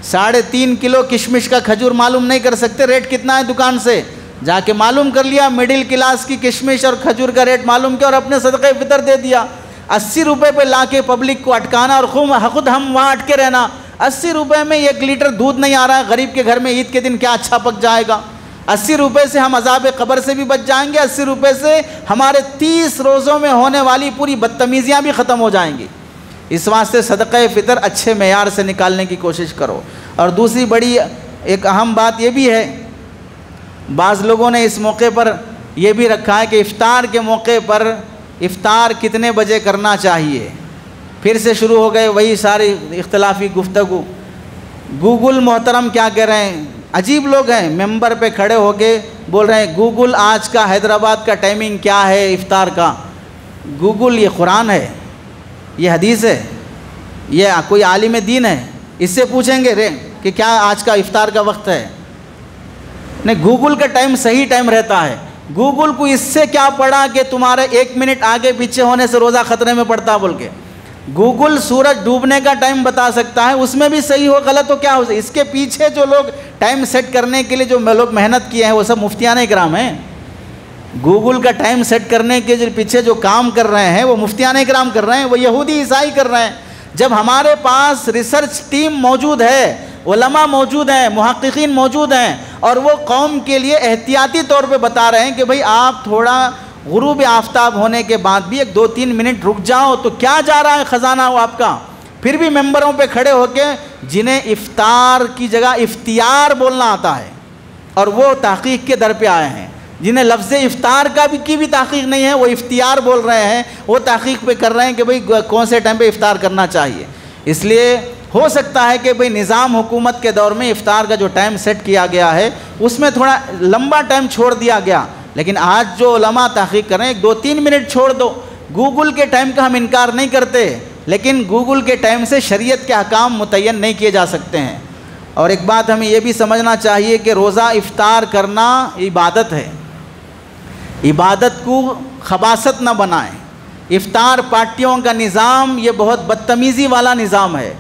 3.5 کلو کشمش کا کھجور معلوم نہیں کر سکتے ریٹ کتنا ہے, دکان سے جا کے معلوم کر لیا. مڈل کلاس کی کشمش اور کھجور کا ریٹ معلوم کیا اور اپنے صدقہ فطر دے دیا. 80 روپے پہ لا کے پبلک کو اٹکانا اور خود ہم وہاں اٹکے رہنا. 80 روپے میں 1 لیٹر دودھ نہیں آ رہا ہے, غریب کے گھر میں عید کے دن کیا اچھا پک جائے گا. 80 روپے سے ہم عذاب قبر سے بھی بچ جائیں گے, 80 روپے سے ہمارے 30 روزوں میں ہونے والی پوری بدتمیزیاں بھی ختم ہو جائیں گی. اس واسطے صدقہ فطر اچھے معیار سے نکالنے کی کوشش کرو۔ اور دوسری بڑی ایک اہم بات یہ بھی ہے، بعض لوگوں نے اس موقع پر یہ بھی رکھا ہے کہ افطار کے موقع پر افطار کتنے بجے کرنا چاہیے، پھر سے شروع ہو گئے وہی ساری اختلافی گفتگو۔ گوگل محترم کیا کہہ رہے ہیں، عجیب لوگ ہیں، ممبر پہ کھڑے ہو کے بول رہے ہیں گوگل آج کا حیدرآباد کا ٹائمنگ کیا ہے افطار کا۔ گوگل یہ قرآن ہے، یہ حدیث ہے، یہ کوئی عالم دین ہے، اس سے پوچھیں گے رے کہ کیا آج کا افطار کا وقت ہے؟ نہیں، گوگل کا ٹائم صحیح ٹائم رہتا ہے۔ گوگل کو اس سے کیا پڑا کہ تمہارے 1 منٹ آگے پیچھے ہونے سے روزہ خطرے میں پڑتا بول کے؟ گوگل سورج ڈوبنے کا ٹائم بتا سکتا ہے، اس میں بھی صحیح ہو غلط ہو کیا ہو، اس کے پیچھے جو لوگ ٹائم سیٹ کرنے کے لیے جو لوگ محنت کیے ہیں وہ سب مفتیان اکرام ہیں۔ گوگل کا ٹائم سیٹ کرنے کے جو پیچھے جو کام کر رہے ہیں وہ مفتیان اکرام کر رہے ہیں، وہ یہودی عیسائی کر رہے ہیں۔ جب ہمارے پاس ریسرچ ٹیم موجود ہے، علماء موجود ہیں، محققین موجود ہیں، اور وہ قوم کے لیے احتیاطی طور پہ بتا رہے ہیں کہ بھئی آپ تھوڑا غروب آفتاب ہونے کے بعد بھی 1-2-3 منٹ رک جاؤ، تو کیا جا رہا ہے خزانہ ہو آپ کا؟ پھر بھی ممبروں پہ کھڑے ہو کے جنہیں افطار کی جگہ افتیار بولنا آتا ہے اور وہ تحقیق کے در پہ آئے ہیں، جنہیں لفظ افطار کی بھی تحقیق نہیں ہے، وہ افتیار بول رہے ہیں، وہ تحقیق پہ کر رہے ہیں کہ بھئی کون سے ٹائم پہ افطار کرنا چاہیے۔ اس لیے ہو سکتا ہے کہ بھئی نظام حکومت کے دور میں افطار کا جو ٹائم سیٹ کیا گیا ہے اس میں تھوڑا لمبا ٹائم چھوڑ دیا گیا، لیکن آج جو علماء تحقیق کر رہے ہیں 2-3 منٹ چھوڑ دو۔ گوگل کے ٹائم کا ہم انکار نہیں کرتے، لیکن گوگل کے ٹائم سے شریعت کے احکام متعین نہیں کیے جا سکتے ہیں۔ اور ایک بات ہمیں یہ بھی سمجھنا چاہیے کہ روزہ افطار کرنا عبادت ہے، عبادت کو خباثت نہ بنائیں۔ افطار پارٹیوں کا نظام یہ بہت بدتمیزی والا نظام ہے۔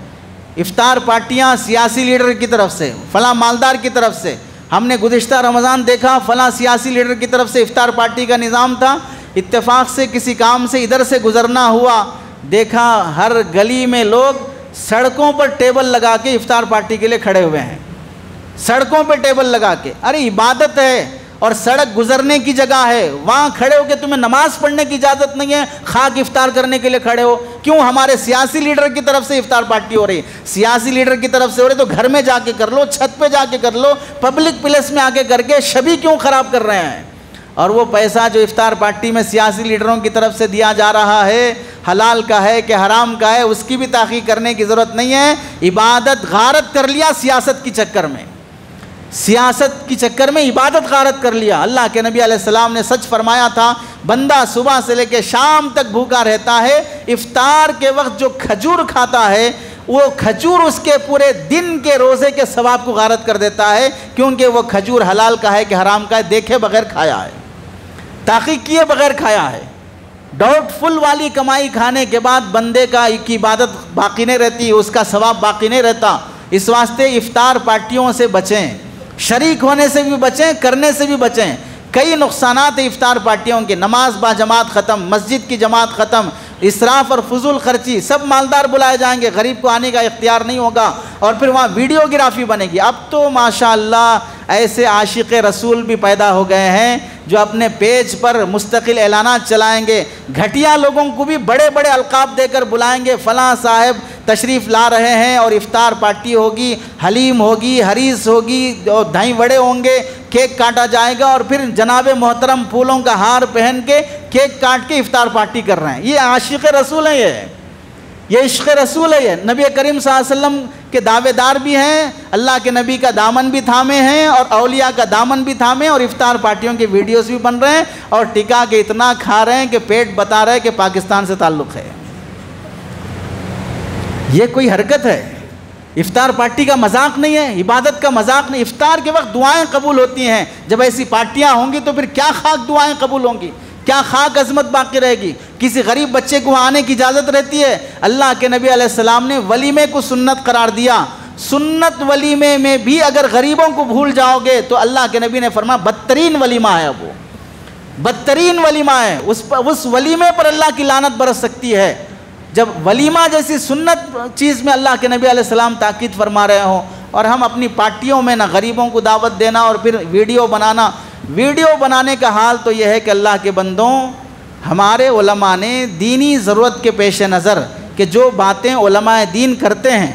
افطار پارٹیاں سیاسی لیڈر کی طرف سے، فلاں مالدار کی طرف سے، ہم نے گزشتہ رمضان دیکھا فلاں سیاسی لیڈر کی طرف سے افطار پارٹی کا نظام تھا، اتفاق سے کسی کام سے ادھر سے گزرنا ہوا، دیکھا ہر گلی میں لوگ سڑکوں پر ٹیبل لگا کے افطار پارٹی کے لیے کھڑے ہوئے ہیں، سڑکوں پہ ٹیبل لگا کے۔ ارے عبادت ہے اور سڑک گزرنے کی جگہ ہے، وہاں کھڑے ہو کے تمہیں نماز پڑھنے کی اجازت نہیں ہے، خاک افطار کرنے کے لیے کھڑے ہو۔ کیوں؟ ہمارے سیاسی لیڈر کی طرف سے افطار پارٹی ہو رہی ہے، سیاسی لیڈر کی طرف سے ہو رہی تو گھر میں جا کے کر لو، چھت پہ جا کے کر لو، پبلک پلیس میں آ کے کر کے شبی کیوں خراب کر رہے ہیں؟ اور وہ پیسہ جو افطار پارٹی میں سیاسی لیڈروں کی طرف سے دیا جا رہا ہے، حلال کا ہے کہ حرام کا ہے، اس کی بھی تحقیق کرنے کی ضرورت نہیں ہے۔ عبادت غارت کر لیا سیاست کی چکر میں، سیاست کی چکر میں عبادت غارت کر لیا۔ اللہ کے نبی علیہ السلام نے سچ فرمایا تھا، بندہ صبح سے لے کے شام تک بھوکا رہتا ہے، افطار کے وقت جو کھجور کھاتا ہے وہ کھجور اس کے پورے دن کے روزے کے ثواب کو غارت کر دیتا ہے، کیونکہ وہ کھجور حلال کا ہے کہ حرام کا ہے دیکھے بغیر کھایا ہے، تحقیق کیے بغیر کھایا ہے۔ ڈاؤٹ فل والی کمائی کھانے کے بعد بندے کی عبادت باقی نہیں رہتی، اس کا ثواب باقی نہیں رہتا۔ اس واسطے افطار پارٹیوں سے بچیں، شریک ہونے سے بھی بچیں، کرنے سے بھی بچیں۔ کئی نقصانات ہیں افطار پارٹیوں کے، نماز با جماعت ختم، مسجد کی جماعت ختم، اسراف اور فضول خرچی، سب مالدار بلائے جائیں گے، غریب کو آنے کا اختیار نہیں ہوگا، اور پھر وہاں ویڈیوگرافی بنے گی۔ اب تو ماشاءاللہ ایسے عاشق رسول بھی پیدا ہو گئے ہیں جو اپنے پیج پر مستقل اعلانات چلائیں گے، گھٹیا لوگوں کو بھی بڑے بڑے القاب دے کر بلائیں گے، فلاں صاحب تشریف لا رہے ہیں اور افطار پارٹی ہوگی، حلیم ہوگی، حریص ہوگی، اور دہی وڑے ہوں گے، کیک کاٹا جائے گا، اور پھر جناب محترم پھولوں کا ہار پہن کے کیک کاٹ کے افطار پارٹی کر رہے ہیں۔ یہ عاشق رسول ہیں، یہ عشق رسول ہے۔ یہ نبی کریم صلی اللہ علیہ وسلم کے دعوے دار بھی ہیں، اللہ کے نبی کا دامن بھی تھامے ہیں، اور اولیاء کا دامن بھی تھامے، اور افطار پارٹیوں کے ویڈیوز بھی بن رہے ہیں، اور ٹکا کے اتنا کھا رہے ہیں کہ پیٹ بتا رہے کہ پاکستان سے تعلق ہے۔ یہ کوئی حرکت ہے؟ افطار پارٹی کا مذاق نہیں ہے، عبادت کا مذاق نہیں۔ افطار کے وقت دعائیں قبول ہوتی ہیں، جب ایسی پارٹیاں ہوں گی تو پھر کیا خاک دعائیں قبول ہوں گی، کیا خاک عظمت باقی رہے گی؟ کسی غریب بچے کو آنے کی اجازت رہتی ہے؟ اللہ کے نبی علیہ السلام نے ولیمے کو سنت قرار دیا، سنت ولیمے میں بھی اگر غریبوں کو بھول جاؤ گے تو اللہ کے نبی نے فرمایا بدترین ولیمہ ہے، وہ بدترین ولیمہ ہے، اس ولیمے پر اللہ کی لعنت برس سکتی ہے۔ جب ولیمہ جیسی سنت چیز میں اللہ کے نبی علیہ السلام تاکید فرما رہے ہوں، اور ہم اپنی پارٹیوں میں نہ غریبوں کو دعوت دینا اور پھر ویڈیو بنانا۔ ویڈیو بنانے کا حال تو یہ ہے کہ اللہ کے بندوں، ہمارے علماء نے دینی ضرورت کے پیش نظر کہ جو باتیں علماء دین کرتے ہیں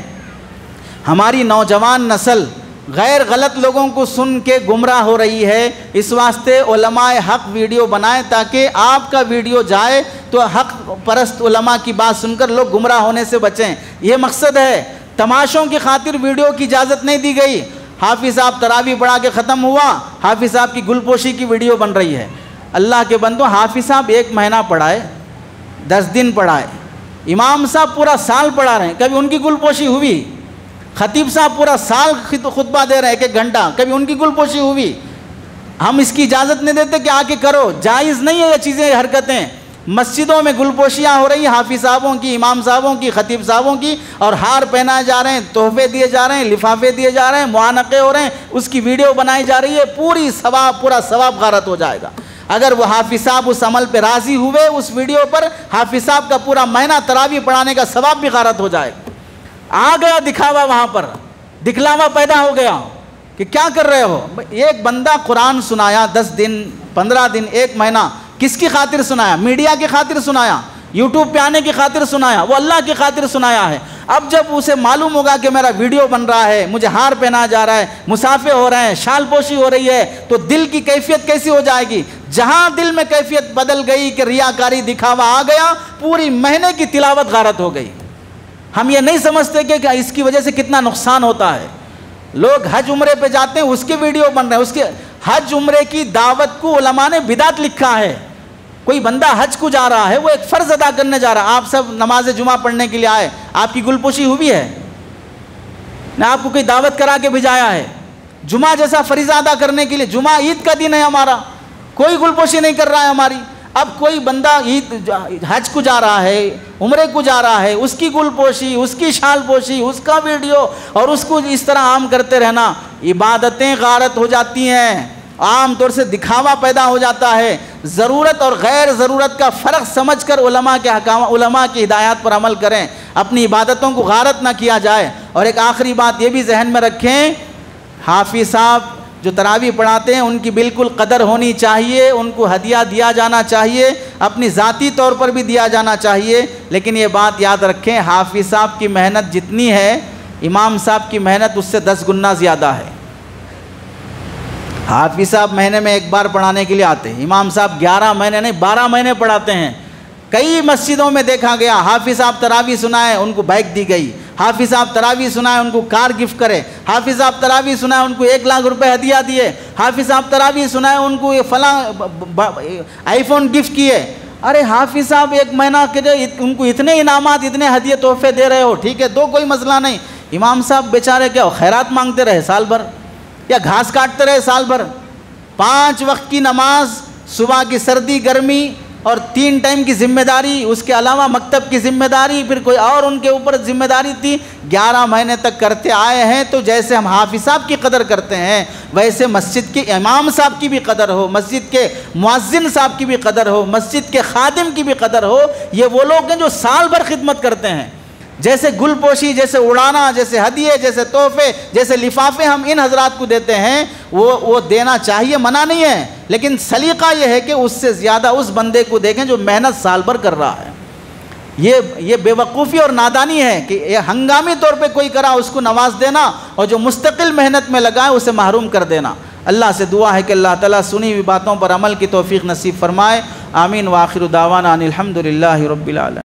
ہماری نوجوان نسل غیر غلط لوگوں کو سن کے گمراہ ہو رہی ہے، اس واسطے علماء حق ویڈیو بنائیں تاکہ آپ کا ویڈیو جائے تو حق پرست علماء کی بات سن کر لوگ گمراہ ہونے سے بچیں، یہ مقصد ہے۔ تماشوں کی خاطر ویڈیو کی اجازت نہیں دی گئی۔ حافظ صاحب تراویح پڑھا کے ختم ہوا، حافظ صاحب کی گل پوشی کی ویڈیو بن رہی ہے۔ اللہ کے بندو، حافظ صاحب 1 مہینہ پڑھائے، 10 دن پڑھائے، امام صاحب پورا سال پڑھا رہے ہیں، کبھی ان کی گل پوشی ہوئی؟ خطیب صاحب پورا سال خطبہ دے رہے ہیں 1 گھنٹہ، کبھی ان کی گل پوشی ہوئی؟ ہم اس کی اجازت نہیں دیتے کہ آ کے کرو، جائز نہیں ہے یہ چیزیں، حرکتیں۔ مسجدوں میں گل پوشیاں ہو رہی ہیں حافظ صاحبوں کی، امام صاحبوں کی، خطیب صاحبوں کی، اور ہار پہنائے جا رہے ہیں، تحفے دیے جا رہے ہیں، لفافے دیے جا رہے ہیں، معانقے ہو رہے ہیں، اس کی ویڈیو بنائی جا رہی ہے، پورا ثواب غارت ہو جائے گا۔ اگر وہ حافظ صاحب اس عمل پہ راضی ہوئے، اس ویڈیو پر حافظ صاحب کا پورا مہینہ تراویح پڑھانے کا ثواب بھی غارت ہو جائے گا۔ آ گیا دکھاوا، وہاں پر دکھلاوا پیدا ہو گیا کہ کیا کر رہے ہو۔ ایک بندہ قرآن سنایا 10 دن 15 دن 1 مہینہ، کس کی خاطر سنایا؟ میڈیا کی خاطر سنایا، یوٹیوب پہ آنے کی خاطر سنایا؟ وہ اللہ کی خاطر سنایا ہے۔ اب جب اسے معلوم ہوگا کہ میرا ویڈیو بن رہا ہے، مجھے ہار پہنا جا رہا ہے، مسافے ہو رہے ہیں، شال پوشی ہو رہی ہے، تو دل کی کیفیت کیسی ہو جائے گی؟ جہاں دل میں کیفیت بدل گئی کہ ریاکاری دکھاوا آ گیا، پوری مہینے کی تلاوت غارت ہو گئی۔ ہم یہ نہیں سمجھتے کہ اس کی وجہ سے کتنا نقصان ہوتا ہے۔ لوگ حج عمرے پہ جاتے ہیں، اس کے ویڈیو بن رہے ہیں، اس کے حج عمرے کی دعوت کو علماء نے بدعت لکھا ہے۔ کوئی بندہ حج کو جا رہا ہے، وہ ایک فرض ادا کرنے جا رہا ہے، آپ سب نماز جمعہ پڑھنے کے لیے آئے، آپ کی گل پوشی ہوئی ہے نہ؟ آپ کو کوئی دعوت کرا کے بھیجایا ہے جمعہ جیسا فریضہ ادا کرنے کے لیے؟ جمعہ عید کا دن ہے ہمارا، کوئی گل پوشی نہیں کر رہا ہے ہماری۔ اب کوئی بندہ حج کو جا رہا ہے، عمرے کو جا رہا ہے، اس کی گل پوشی، اس کی شال پوشی، اس کا ویڈیو، اور اس کو اس طرح عام کرتے رہنا، عبادتیں غارت ہو جاتی ہیں، عام طور سے دکھاوا پیدا ہو جاتا ہے۔ ضرورت اور غیر ضرورت کا فرق سمجھ کر علماء کے احکام، علماء کی ہدایات پر عمل کریں، اپنی عبادتوں کو غارت نہ کیا جائے۔ اور ایک آخری بات یہ بھی ذہن میں رکھیں، حافظ صاحب جو تراویح پڑھاتے ہیں ان کی بالکل قدر ہونی چاہیے، ان کو ہدیہ دیا جانا چاہیے، اپنی ذاتی طور پر بھی دیا جانا چاہیے، لیکن یہ بات یاد رکھیں، حافظ صاحب کی محنت جتنی ہے، امام صاحب کی محنت اس سے 10 گنا زیادہ ہے۔ حافظ صاحب مہینے میں 1 بار پڑھانے کے لیے آتے ہیں، امام صاحب 11 مہینے نہیں 12 مہینے پڑھاتے ہیں۔ کئی مسجدوں میں دیکھا گیا، حافظ صاحب تراویح سنائے ان کو بائک دی گئی، حافظ صاحب تراویح سنائے ان کو کار گفٹ کرے، حافظ صاحب تراویح سنائے ان کو 1 لاکھ روپے ہدیہ دیے، حافظ صاحب تراویح سنائے ان کو فلاں آئی فون گفٹ کیے۔ ارے حافظ صاحب 1 مہینہ کے ان کو اتنے انعامات، اتنے ہدیے تحفے دے رہے ہو، ٹھیک ہے دو، کوئی مسئلہ نہیں۔ امام صاحب بیچارے کیا خیرات مانگتے رہے سال بھر، یا گھاس کاٹتے رہے سال بھر؟ 5 وقت کی نماز، صبح کی سردی گرمی، اور 3 ٹائم کی ذمہ داری، اس کے علاوہ مکتب کی ذمہ داری، پھر کوئی اور ان کے اوپر ذمہ داری تھی، 11 مہینے تک کرتے آئے ہیں۔ تو جیسے ہم حافظ صاحب کی قدر کرتے ہیں، ویسے مسجد کے امام صاحب کی بھی قدر ہو، مسجد کے مؤذن صاحب کی بھی قدر ہو، مسجد کے خادم کی بھی قدر ہو۔ یہ وہ لوگ ہیں جو سال بھر خدمت کرتے ہیں۔ جیسے گل پوشی، جیسے اڑانا، جیسے ہدیے، جیسے تحفے، جیسے لفافے ہم ان حضرات کو دیتے ہیں، وہ دینا چاہیے، منع نہیں ہے، لیکن سلیقہ یہ ہے کہ اس سے زیادہ اس بندے کو دیکھیں جو محنت سال بھر کر رہا ہے۔ یہ بے وقوفی اور نادانی ہے کہ یہ ہنگامی طور پہ کوئی کرا اس کو نواز دینا، اور جو مستقل محنت میں لگائے اسے محروم کر دینا۔ اللہ سے دعا ہے کہ اللہ تعالیٰ سنی ہوئی باتوں پر عمل کی توفیق نصیب فرمائے۔ آمین۔ وآخر دعوانا ان الحمد للہ رب العالمین۔